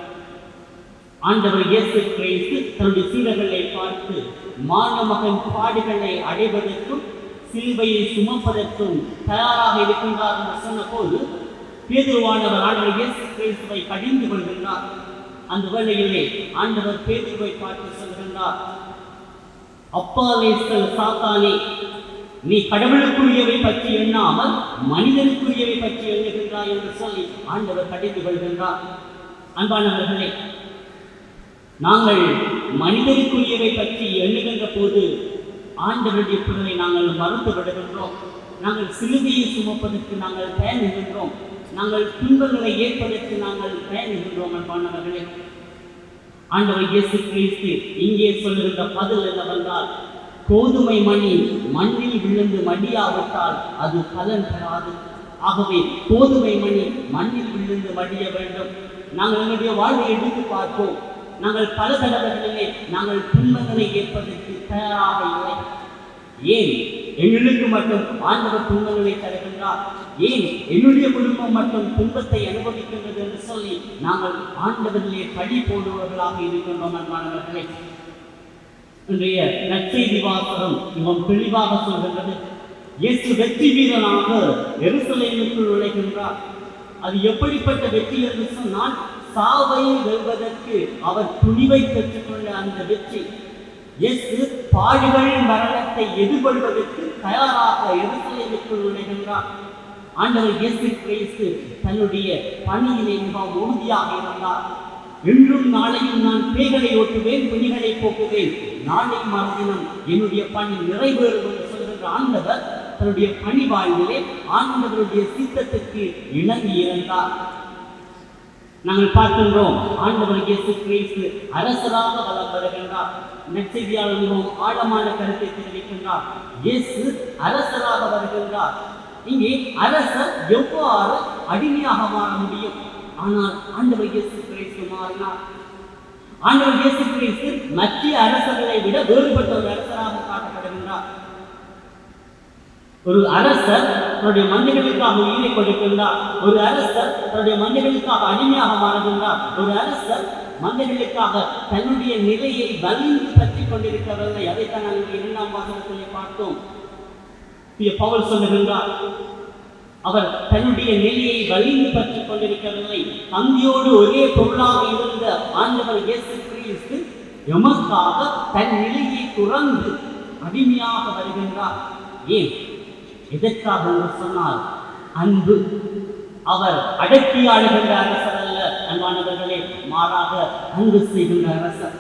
ஆண்டவர் இயேசு கிறிஸ்து தன்னுடைய சீடர்களை பார்த்து மாணவன் பாடுகளை அடைவதற்கும் சிலுவையை சுமப்பதற்கும் தயாராக இருக்கின்றார் என்று சொன்ன போது பேதுருவானவர் ஆண்டவர் இயேசு கிறிஸ்துவை கடிந்து கொள்கின்றார். அந்த வேளையிலே ஆண்டவர் பேதுருவை பார்த்து சொல்கின்றார், அப்பாலே செல் சாத்தானே, நீ கடவுளுக்குரியவை பற்றி எண்ணாமல் மனிதனுக்குரியவை பற்றி எண்ணுகின்றாய் என்று சொல்லி ஆண்டவர் கடிந்து கொள்கின்றார். அன்பானவர்களே, நாங்கள் மனிதனுக்குரியவை பற்றி எண்ணுகின்ற போது ஆண்டவருடைய பிறரை நாங்கள் மறுத்து விடுகின்றோம். நாங்கள் சிலுவையை சுமப்பதற்கு நாங்கள் பயணிகின்றோம். நாங்கள் துன்பங்களை ஏற்பதற்கு நாங்கள் பயணிகின்றோம். அன்பானவர்களே, ஆண்டவர் இயேசு கிறிஸ்து இங்கே சொல்லுகின்ற பதில் என்னவென்றால், கோதுமை மணி மண்ணில் விழுந்து மடியாவிட்டால் அது பலன் பெறாது. ஆகவே கோதுமை மணி மண்ணில் விழுந்து மடிய வேண்டும். நாங்கள் எங்களுடைய வாழ்வை எடுத்து பார்ப்போம். நாங்கள் பல தடவைகளிலே நாங்கள் துன்பங்களை ஏற்பதற்கு தயாராக இல்லை. ஏன் எங்களுக்கு மட்டும் ஆண்டவர் துன்பங்களை தருகின்றார்? ஏன் என்னுடைய குடும்பம் மட்டும் துன்பத்தை அனுபவிக்கின்றது என்று சொல்லி நாங்கள் ஆண்டவரிலே பழி போடுவர்களாக இருக்கின்றோம். அன்பானவர்களே, இன்றைய நற்செய்தி வாசகம் மிகவும் தெளிவாக சொல்கின்றது. இயேசு வெற்றி வீரனாக எருசலேமுக்குள் நுழைகின்றார். அது எப்படிப்பட்ட வெற்றி என்று சொன்னால், சாவை வெல்வதற்கு அவர் துணிவை பெற்றுக்கொண்ட அந்த வெற்றி. இயேசு பாடுகள், மரணத்தை எதிர்கொள்வதற்கு தயாராக எருசலேமுக்குள் நுழைகின்றார். ஆண்டவர் இயேசு கிறிஸ்து தன்னுடைய பணியிலே மிகவும் உறுதியாக இருந்தார். இன்றும் நாளையும் நான் பேய்களை ஓட்டுவேன், பிணிகளை போக்குவேன், நாளை மறுதினம் என்னுடைய பணி நிறைவேறும் என்று சொல்கின்ற ஆண்டவர் தன்னுடைய பணி வாழ்விலே ஆண்டவருடைய சித்தத்திற்கு இணங்கி இருந்தார். நாங்கள் பார்க்கின்றோம், ஆண்டவர் இயேசு கிறிஸ்து அரசராக வலம் வருகின்றார். நற்செய்தியாளர் மிகவும் ஆழமான கருத்தை தெரிவிக்கின்றார். இயேசு அரசராக வருகின்றார். இங்கே அரசர் எவ்வாறு அடிமையாக மாற முடியும்? ஆனால் ஆண்டவர் இயேசு கிறிஸ்து மாறினார். ஆண்டவர் இயேசு கிறிஸ்து மற்ற அரசர்களை விட வேறுபட்ட ஒரு அரசராக காட்டப்படுகின்றார். ஒரு அரசர் தன்னுடைய மந்தைகளுக்காக உயிரை கொடுக்கின்றார். ஒரு அரசர் தன்னுடைய மந்தைகளுக்காக அடிமையாக மாறுகின்றார். ஒரு அரசர் மந்தைகளுக்காக தன்னுடைய நிலையை வலிந்து பற்றி கொண்டிருக்கவில்லை. அதைத்தான் நாங்கள் 2ஆம் வாசகத்திலே பார்த்தோம். பவுல் சொல்லுகின்றார், அவர் தன்னுடைய நிலையை வலிந்து பற்றி கொண்டிருக்கவில்லை. தந்தையோடு ஒரே பொருளாக இருந்த ஆண்டவர் இயேசு கிறிஸ்து எமக்காக தன் நிலையை துறந்து அடிமையாக வருகின்றார். ஏன்? எதற்காக என்று சொன்னால் அன்பு. அவர் அடக்கி ஆளுகின்ற அரசர் அல்ல அன்பானவர்களே, மாறாக அன்பு செய்கின்ற அரசர்.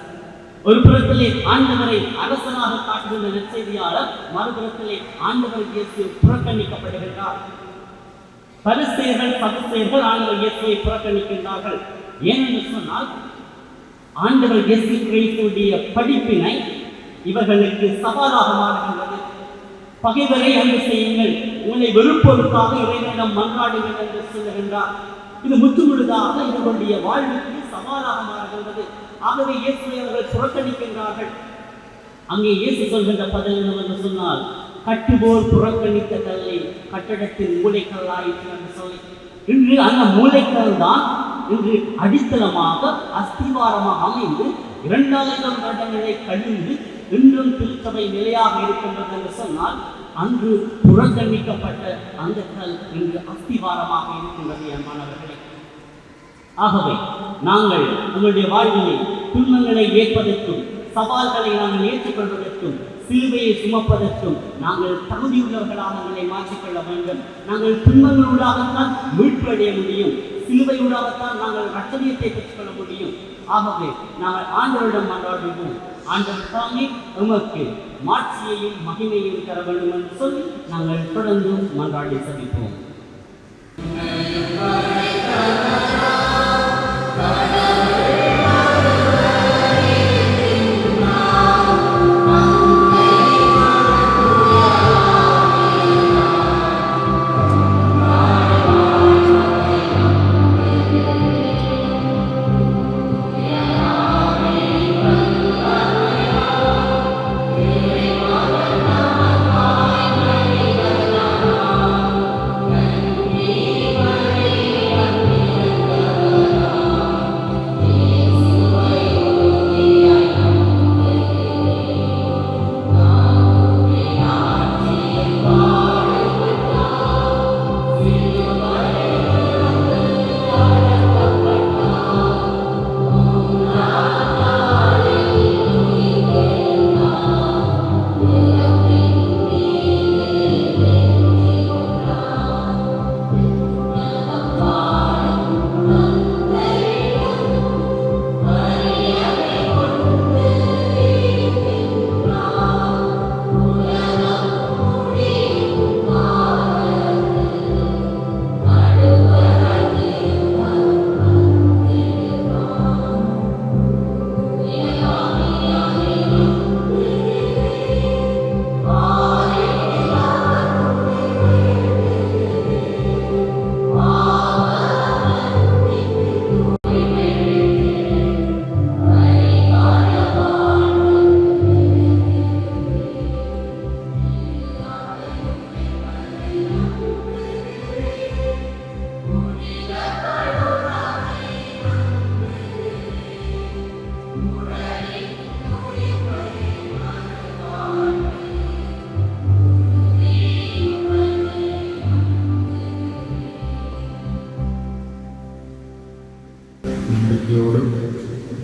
ஒரு புறத்திலே ஆண்டவரை அரசனாக காட்டுகின்ற நற்செய்தியாளர், மறுபுறத்திலே ஆண்டவர் இயேசு புறக்கணிக்கப்படுகின்றார். பரிசேயர்கள் சதுசேயர்கள் ஆண்டவர் இயேசுவை புறக்கணிக்கின்றார்கள். ஏனென்று சொன்னால் ஆண்டவர் இயேசு கிறிஸ்துவுடைய படிப்பினை இவர்களுக்கு சவாலாக மாறுகின்றது. பகைவரை அன்பு செய்யுங்கள், உங்களை வெறுப்பொருக்காக இறைவனிடம் மன்றாடுங்கள் என்று சொல்லுகின்றார். இது முற்றுமுழுதாக இவர்களுடைய வாழ்வுக்கு சவாலாக மாறுகின்றது. ஆகவே இயேசுவை அவர்கள் புறக்கணிக்கின்றார்கள். அங்கே இயேசு சொல்கின்ற பதில் என்னவென்று சொன்னால், கட்டுவோர் புறக்கணித்த கல்லை கட்டடத்தின் மூளைக்கல்லாயிற்று என்று சொல்லி, இன்று அந்த மூளைக்கல் தான் இன்று அடித்தளமாக அஸ்திவாரமாக அமைந்து 2000 வருடங்களை கழிந்து இன்றும் திருச்சபை நிலையாக இருக்கின்றது என்று சொன்னால், அன்று புறக்கணிக்கப்பட்ட அந்த கல் இன்று அஸ்திவாரமாக இருக்கின்றது என்பானவர்களே. ஆகவே நாங்கள் உங்களுடைய வாழ்வினை துன்பங்களை ஏற்பதற்கும் சவால்களை நாங்கள் ஏற்றுக்கொள்வதற்கும் சிலுவையை சுமப்பதற்கும் நாங்கள் தகுதியுள்ளவர்களாக எங்களை மாற்றிக்கொள்ள வேண்டும். நாங்கள் துன்பங்களூடாகத்தான் மீட்பு அடைய முடியும், சிலுவையூடாகத்தான் நாங்கள் ரட்சணியத்தை பெற்றுக்கொள்ள முடியும். ஆகவே நாங்கள் ஆண்டவரிடம் மன்றாடுவோம். ஆண்டவர் தாமே எமக்கு மாட்சியையும் மகிமையும் தர வேண்டும் என்று சொல்லி நாங்கள் தொடர்ந்து மன்றாடி சந்திப்போம்.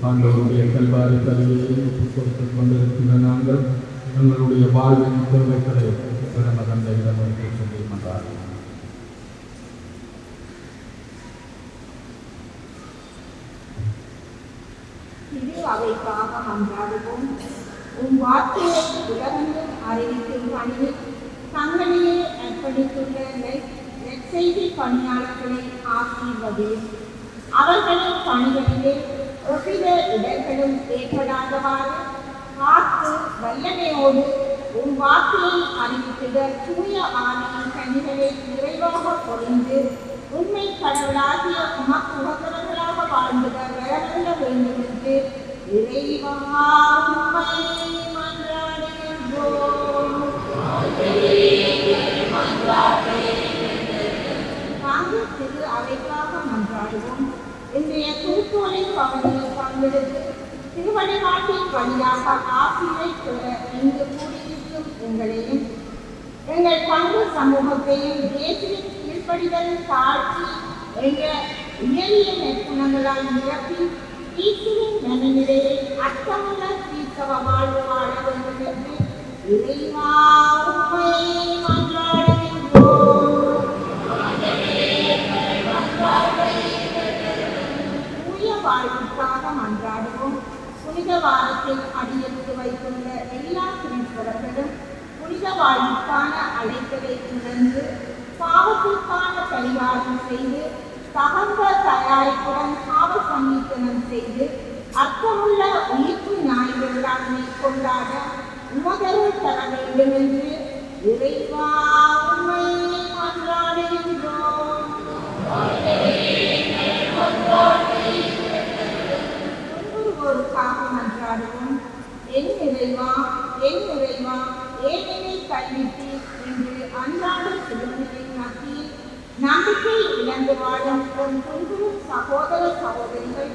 ஆண்டவருடைய கல்வாரி கல்வியை கொடுத்துக் கொண்டிருக்கின்ற நாங்கள் எங்களுடைய வாழ்வின் தேவைகளை பிறந்த தந்தையிடம் என்று சொல்லி மன்றாடுகிறோம். அவைக்காக மன்றாடுவோம். உன் வார்த்தையை உலகெங்கும் அறிவிக்கும் பணியில் தங்களையே அர்ப்பணித்துள்ள நற்செய்தி பணியாளர்களை ஆசீர்வதியும். அவர்களின் பணிகளிலே எவ்வித இடர்களும் ஏற்படாதவாறு காத்து வல்லமையோடு உன் வார்த்தையை அறிவித்திட தூய ஆணையின் கனிகளை நிறைவாக பொழிந்து உண்மை கடவுளாகிய உமக்கு உகந்தவர்களாக வாழ்ந்துட வரவல்ல வேண்டும் என்று இறைவா உம்மை மன்றாடுகின்றோம். நாங்கள் திரு அவைக்காக மன்றாடுவோம். இன்றைய திருத்தோலின் பகுதியில் பங்கெடுத்து திருவழிபாட்டின் வழியாக ஆசிரை பெற இங்கு கூடியிருக்கும் எங்களையும் எங்கள் பங்கு சமூகத்தையும் இயேசுவின் கீழ்ப்படிதல் தாழ்ச்சி என்ற உயரிய நற்குணங்களால் நிரப்பி இயேசுவின் மனநிலையை அர்த்தமுள்ள கிறிஸ்தவ வாழ்வு வாழ வேண்டும் என்று இறைவா உம்மை மன்றாடுகின்றோம். புனித வாரத்தில் அடியெடுத்து வைத்துள்ள எல்லா கிறிஸ்தவர்களும் புனித வாழ்வுக்கான அழைப்பதை உணர்ந்து பாவத்திற்கான பரிகாரம் செய்து தகந்த தயாரிப்புடன் பாவ சமீபனம் செய்து அர்த்தமுள்ள உயிர்ப்பு ஞாயிறு கொண்டாட உமதருள் தர வேண்டும் என்று இறைவா உம்மை மன்றாடுகின்றோம். ஒருவருக்காக மன்றாடுவோம். என் இறைவா ஏன் என்னை கைவிட்டீர் என்று அன்றாடும் சிறுவர்களின் மத்தியில் நம்பிக்கை இழந்து வாழும் உன் துன்புறும் சகோதர சகோதரிகள்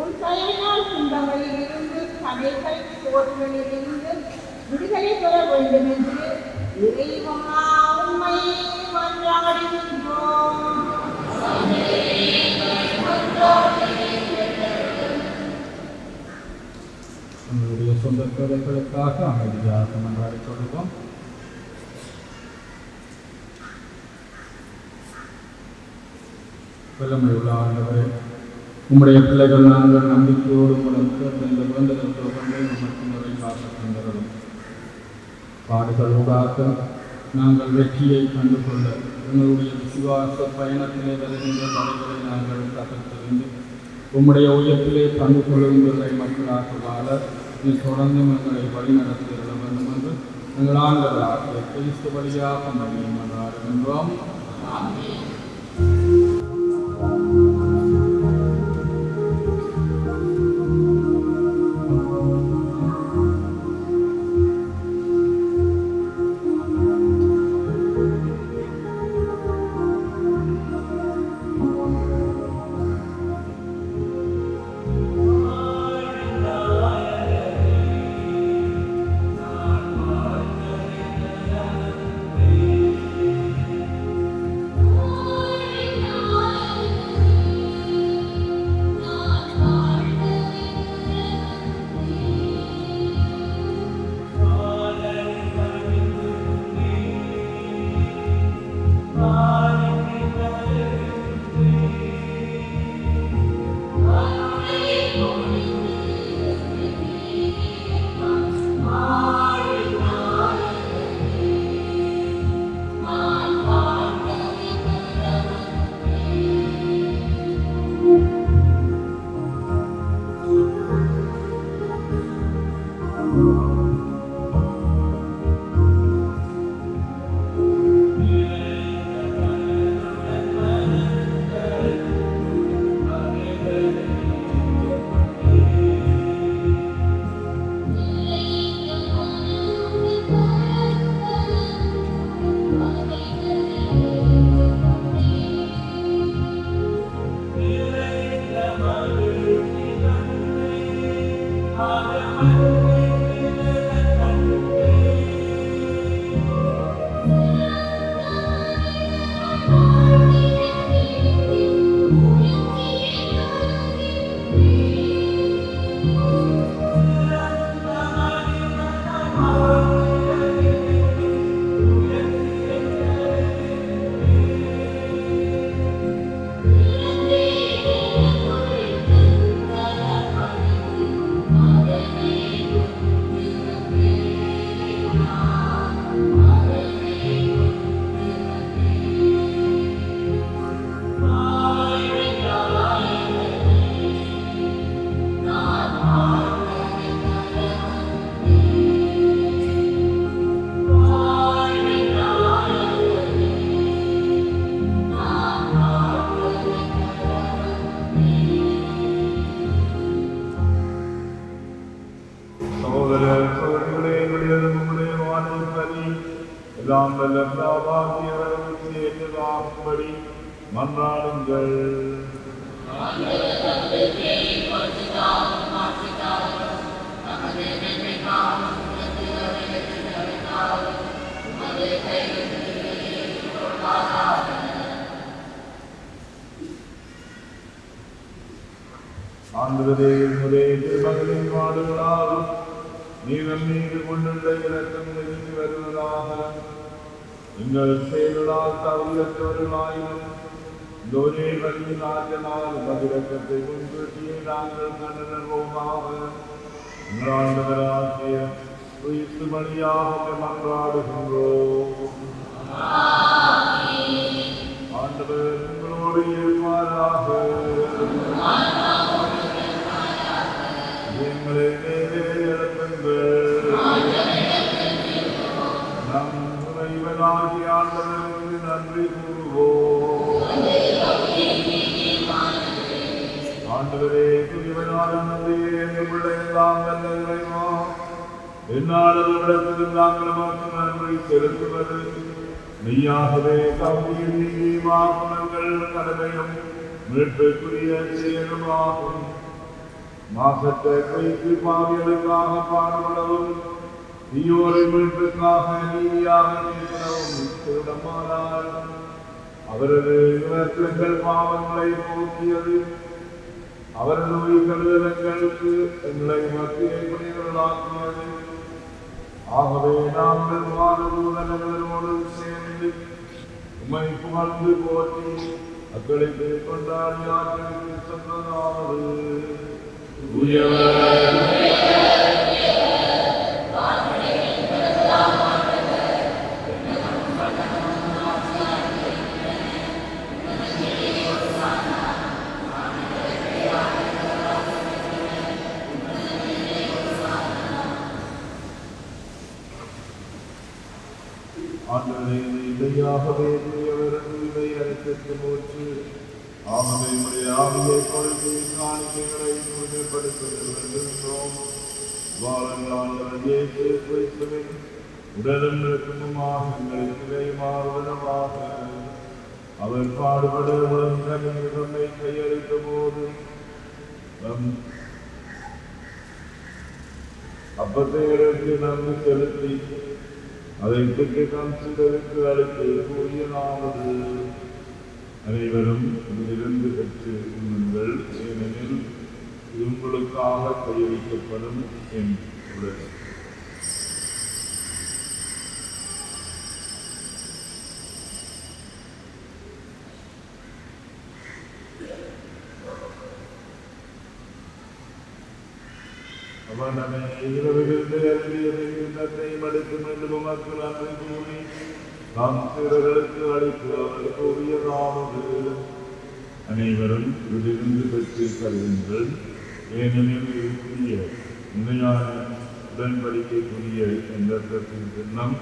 உன் தயவினால் துன்பங்களில் இருந்து தடைகள் சோதனைகளிலிருந்து விடுதலை பெற வேண்டும் என்று இறைவா உம்மை மன்றாடுகின்றோம். நம்மளுடைய சொந்த தேவைகளுக்காக அமைதியாக மன்றாடிக் கொள்வோம். வல்லமையுள்ள ஆண்டவரே, உம்முடைய பிள்ளைகள் நாங்கள் நம்பிக்கையோடு உடம்பு இந்த வேண்டுதல் கொண்டு நமக்கு நிறைவாக தந்தரும். பாடுகளூடாக நாங்கள் வெற்றியை கண்டுகொள்ள எங்களுடைய விசுவாச பயணத்திலே வருகின்ற தடைகளை நாங்கள் தகர்த்தறிந்து உம்முடைய உயர்த்திலே பங்கு கொள்ளுகின்ற மக்களாக வாழ நீ தொடர்ந்து எங்களை வழிநடத்தி வர வேண்டும் என்று எங்கள் ஆண்டவராகிய கிறிஸ்து வழியாக மன்றாடுகின்றோம். மன்றாடுங்கள். ஆண்டவரே, உம்முடைய திருமகளின் பாடுகளாலும் நீர் மீது கொண்டுள்ள இரக்கம் நெருங்கி வருவதாக. எங்கள் செயலால் தவிர்த்தவர்களாயினும் இந்த ஒரே வழியினால் பதிரக்கத்தை முன்கூட்டியே நாங்கள் கண்டனர்வோமாக. எங்கள் ஆண்டவராகிய கிறிஸ்து வழியாக மன்றாடுகின்றோம். ஆண்டவர் உங்களோடு இருப்பாராக. எங்களை நேரே எழுப்புங்கள். நம் இறைவனாகிய ஆண்டவருக்கு நன்றி கூறுவோம். ஆண்டவரே, துணிவனான நன்றியே, எங்களுடைய எல்லாம் வல்ல இறைவா, எந்நாளும் நாங்கள் நமக்கு நன்றி செலுத்துவது மெய்யாகவே தகுதியும் நீதியுமாகுங்கள் கடமையும் மீட்புக்குரிய செயலுமாகும். மாசற்ற கைக்கு பாவிகளுக்காக பாடுபடவும் தீயோரை மீட்புக்காக நீதியாக தீர்ப்படவும் திருடமானார். அவரது இவர்கள் பாவங்களை போக்கியது, அவரது உயிர்களுக்கு எங்களை மத்தியை புனிதர்களாக்கியது. ஆகவே நாங்கள் வானதூதர்களோடு சேர்ந்து உம்மை புகழ்ந்து போற்றி அக்களித்து கொண்டாடி ஆற்றலுக்கு சொன்னதாவது. ஆண்டவரே, இதையாகவே தூயவரது இதை அனைத்திற்கு மூச்சு. ஆகவே உடைய ஆவியை கொள்கை காணிக்கைகளை உறுதிப்படுத்த வேண்டுகின்றோம். வாழங்கள் ஆண்டவர் இயேசு கிறிஸ்துவின் உடலும் இருக்குமாக எங்களுக்கு இறை மாறுவனமாக. அவர் பாடுபட உடம்பை கையளித்த போது அப்பத்தை எடுத்து நன்றி செலுத்தி அதை பெற்று கம்சிடருக்கு அழைத்து கூறியதாவது. அனைவரும் இதிலிருந்து பெற்று உண்ணுங்கள், ஏனெனில் இது உங்களுக்காக கையளிக்கப்படும் என் உடல். அவனமே இரவிலிருந்து எழுதியதை இன்னத்தை மடுத்து மீண்டும் மக்கள் அன்று கூறி நாம் சிறர்களுக்கு அளித்து அவர் கூறியதாவது. அனைவரும் இதிலிருந்து பெற்று தருகின்றல், ஏனெனில் இது புதிய உண்மையான உடன்படிக்கைக்குரிய எண்ணத்தின் சின்னம்.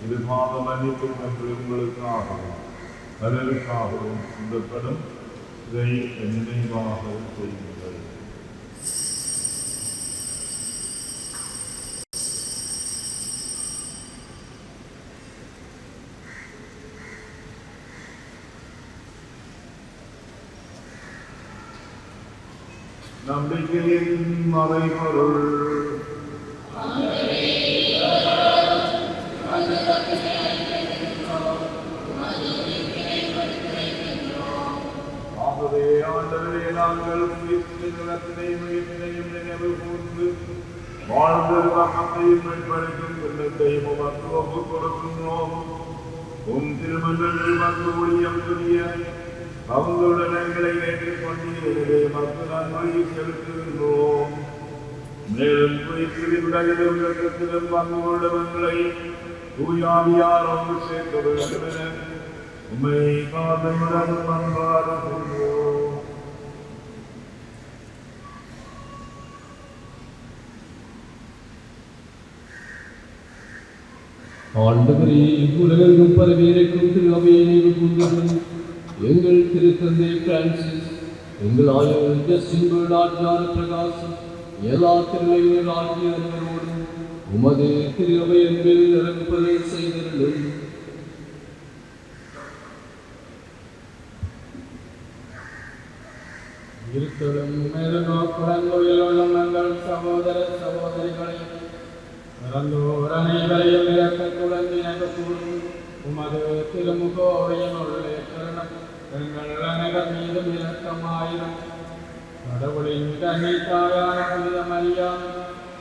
இது பாவ மன்னிப்பு என்று உங்களுக்காகவும் பலருக்காகவும் சிந்தப்படும். இதை நினைவாக செய்யுங்கள். நம்பிக்கையின் மறைபொருள். ஆகவே ஆண்டவரே, நாங்கள் நிலத்தினையும் நினைவு கூர்ந்து வாழ்ந்து மத்தையும் மேற்படுத்தும் எண்ணத்தையும் உமக்கு ஒப்புக் கொடுக்கின்றோம். உம் திருமணங்கள் மக்கு ஒளியம் புரிய அவங்களுடனங்களை ஏற்றுக்கொண்டீர்களே மக்கள் நன்மை செலுத்துகின்றோம். மேலும் குறிப்பிடும் உலகிலும் இரக்கத்திலும் பங்குள்ளவங்களை தூயாவியார் ஒன்று சேர்க்க வேண்டும் என உம்மை காதையுடன் மன்றாடுகின்றோம். ஆண்டவரே, உலகெங்கும் பரவியிருக்கும் திரு அவையை நினைவு கூர்ந்தவன் எங்கள் திருத்தந்தை பிரான்சிஸ், எங்கள் ஆயர் ஜஸ்டின் பேர்னார்ட் பிரகாசம், எல்லா திருநிலையினர் ஆகிய அனைவரோடும் உமது திரு அவை அன்பில் நிரம்புதலை செய்திருந்தது. இருத்தலும் மேலும் எங்கள் சகோதர சகோதரிகளை இறந்தோர் அனைவரையும் இரக்கத்துடன் நினைவு கூர்ந்து உமது திருமுகோடையினுள்ளே கருணம் எங்கள் அனைவர் மீதும் இரக்கமாயிரும். கடவுளின் கன்னித்தாயான புனித மரியா,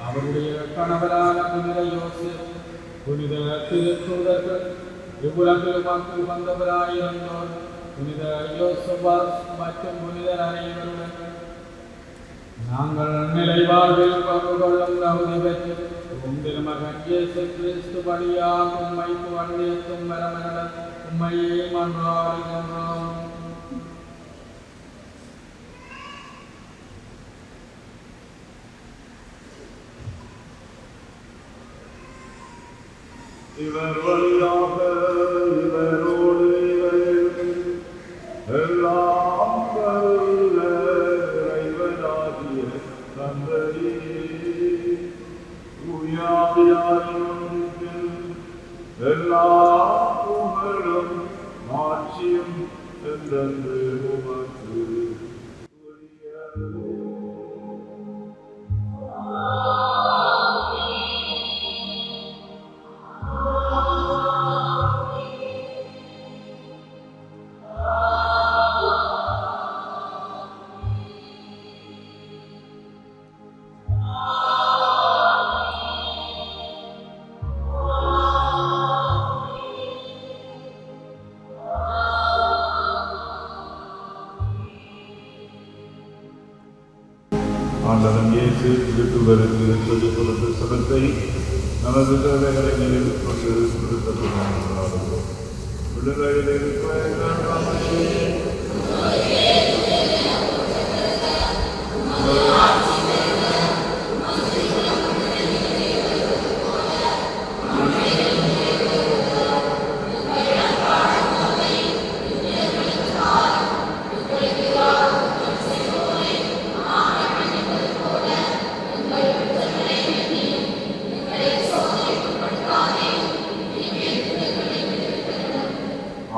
அவருடைய கணவரான புனித யோசேப், புனித திருத்தூதர்கள், இவ்வுலகிலுமாக்கு வந்தவராயிருந்தோர் புனித யோசபாஸ் மற்றும் புனிதர் அனைவருடன் நாங்கள் நிலைவாழ்வில் பங்கு கொள்ளும் தகுதி பெற்று உம் திருமகன் இயேசு கிறிஸ்து வழியாக உம்மை புகழ்ந்தேத்தும் வரமனட உம்மையே மன்றாடுகின்றோம். இவர் வழியாக இவரோடு இவரில் எல்லாம் வல்ல இறைவனாகிய தந்தையே, தூயாவியாரின் ஒன்றிப்பில் எல்லா புகழும் ஆட்சியும் என்றென்று உமக்கு உரியது. ஆண்டவன் இயேசு கிறிஸ்துவருக்கு கொடுத்த சபத்தை நமது தேவைகளை நினைவுக் கொண்டு கொடுத்தது விடுதலையில் இருக்கிற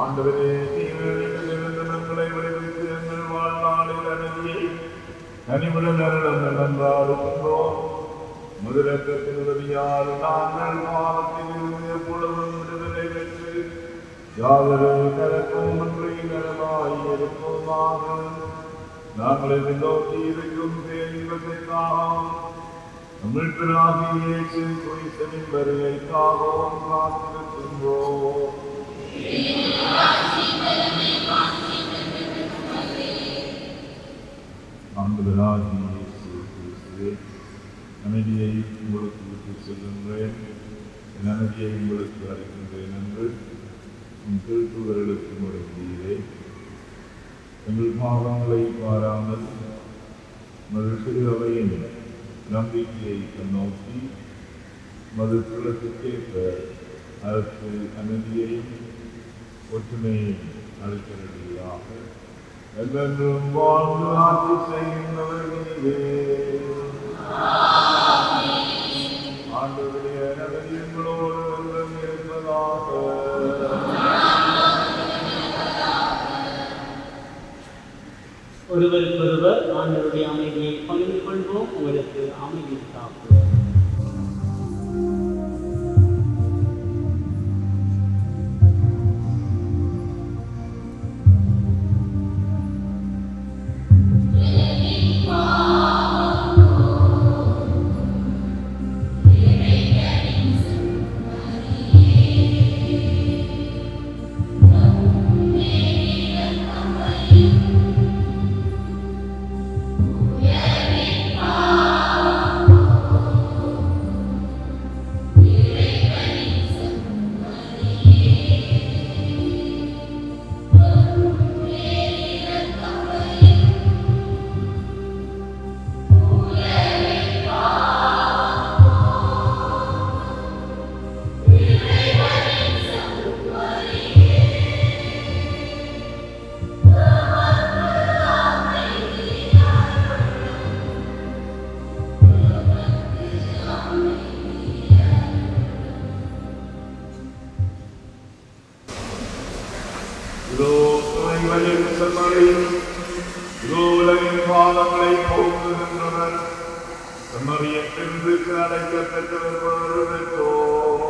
ஆண்டவரே, தீவிரங்களை விளைவித்து எங்கள் வாழ்நாளில் அநீதியை கனிவுடன் அருளும் நன்றாடுகின்றோம். முதலக்கத்தின் உதவியால் நாங்கள் பாவத்திலிருந்து எப்பொழுதும் விடுதலை பெற்று யாதொரு கலக்கும் ஒன்றை நலமாய் இருப்போமாக. நாங்கள் எதிர்நோக்கி இருக்கும் பேரின்பத்திற்காகவும் மீட்பராகிய இயேசு கிறிஸ்துவின் வருகைக்காகவும் காத்திருக்கின்றோம். ஆண்டவராகிய இயேசு கிறிஸ்துவே, அமைதியை உங்களுக்கு விட்டு செல்கின்றேன், என் அமைதியை உங்களுக்கு அளிக்கின்றேன் என்று உன் திருத்துவர்களுக்கு முறையீரே. எங்கள் பாவங்களை பாராமல் மது சிறு அவையின் நம்பிக்கையை கண்ணோக்கி மது குலத்துக்கேற்ப அரசு அமைதியையும் ஒற்றுமையும் அளிக்கிறீர்களாக. என்றென்றும் வாழ்ந்து ஆட்சி செய்கின்றவர்களே, ஆண்டவருடைய நகரியங்களோடு என்றும் இருப்பதாக. ஒருவருக்கொருவர் ஆண்டவருடைய அமைதியை பகிர்ந்து கொள்வோம். உங்களுக்கு அமைதி காப்போம். உலகின் பாவங்களை போக்குகின்றனர். மரியத்திற்கு அழைக்கப்பட்டவர் பெற்றோர்.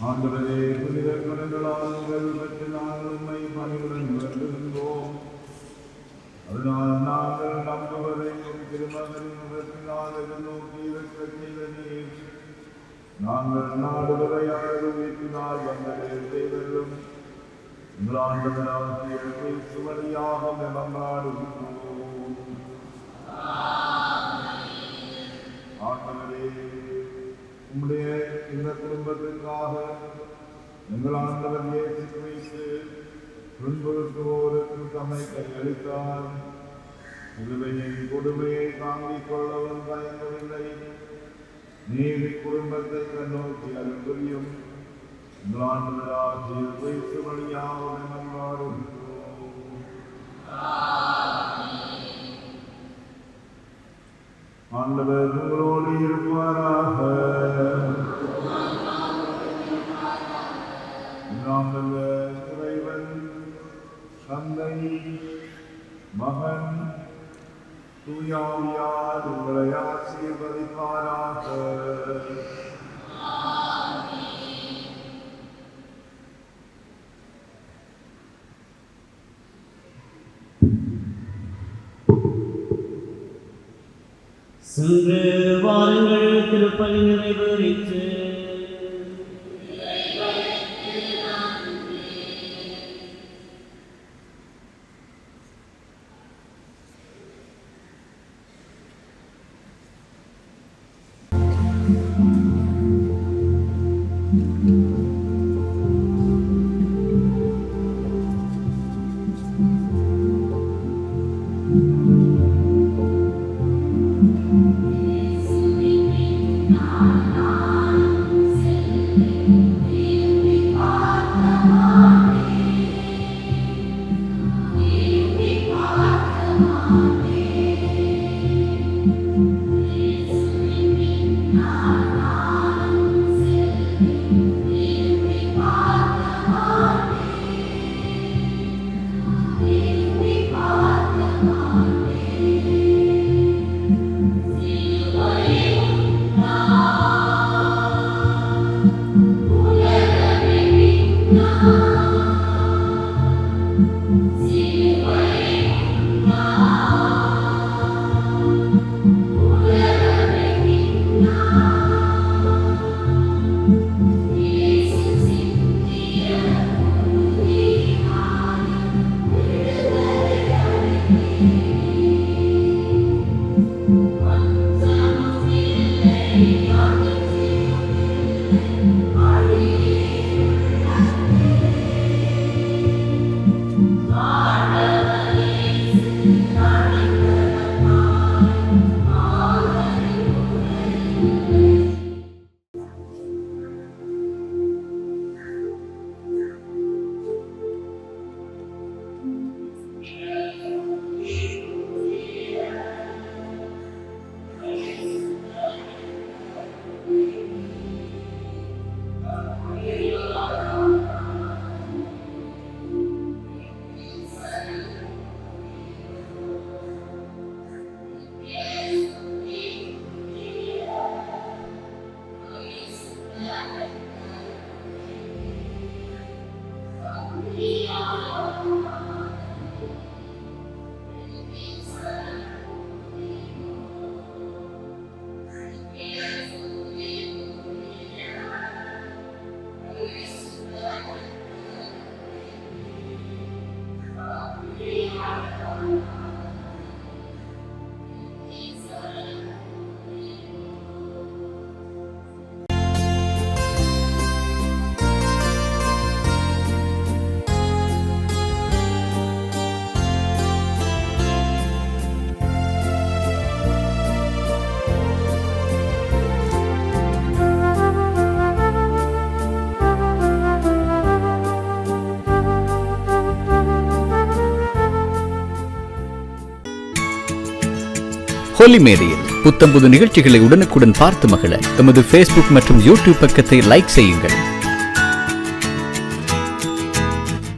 ஆண்டவரே, புனித குணங்களால் பெற்று நாங்கள் உம்மை பணிவுடன் வேண்டுகின்றோம். அதனால் நாங்கள் நம்புவதை உம் திருமகனின் முகத்தினால் எதிர்நோக்கி இருக்கச் செய்த நீர், நாங்கள் நாடுவதை அவரது வீட்டினால் வந்ததே செய்தலும் எங்கள் ஆண்டவராகிய கிறிஸ்து வழியாக மன்றாடுகின்றோம். ஆண்டவரே, உம்முடைய இந்த குடும்பத்திற்காக எங்கள் ஆண்டவர் இயேசு கிறிஸ்து துன்புறுத்துவோருக்கு தம்மை கையளித்தார். சிலுவையின் கொடுமையை தாங்கிக் கொள்ளவும் தயங்கவில்லை. நீதி குடும்பத்தை கண்ணோக்கி அருள் புரியும் எங்கள் ஆண்டவராகிய கிறிஸ்து வழியாக மன்றாடுகின்றோம். ஆண்டவர் உங்களோடு இருப்பாராக. ஆண்டவர் இறைவன் தந்தை மகன் தூயாவியார் உங்களை ஆசீர்வதிப்பாராக. சென்று வாருங்கள், திருப்பலி நிறைவேறிற்று. ஹோலி மேடையில் புத்தம்புது நிகழ்ச்சிகளை உடனுக்குடன் பார்த்து மகிழ எமது ஃபேஸ்புக் மற்றும் யூடியூப் பக்கத்தை லைக் செய்யுங்கள்.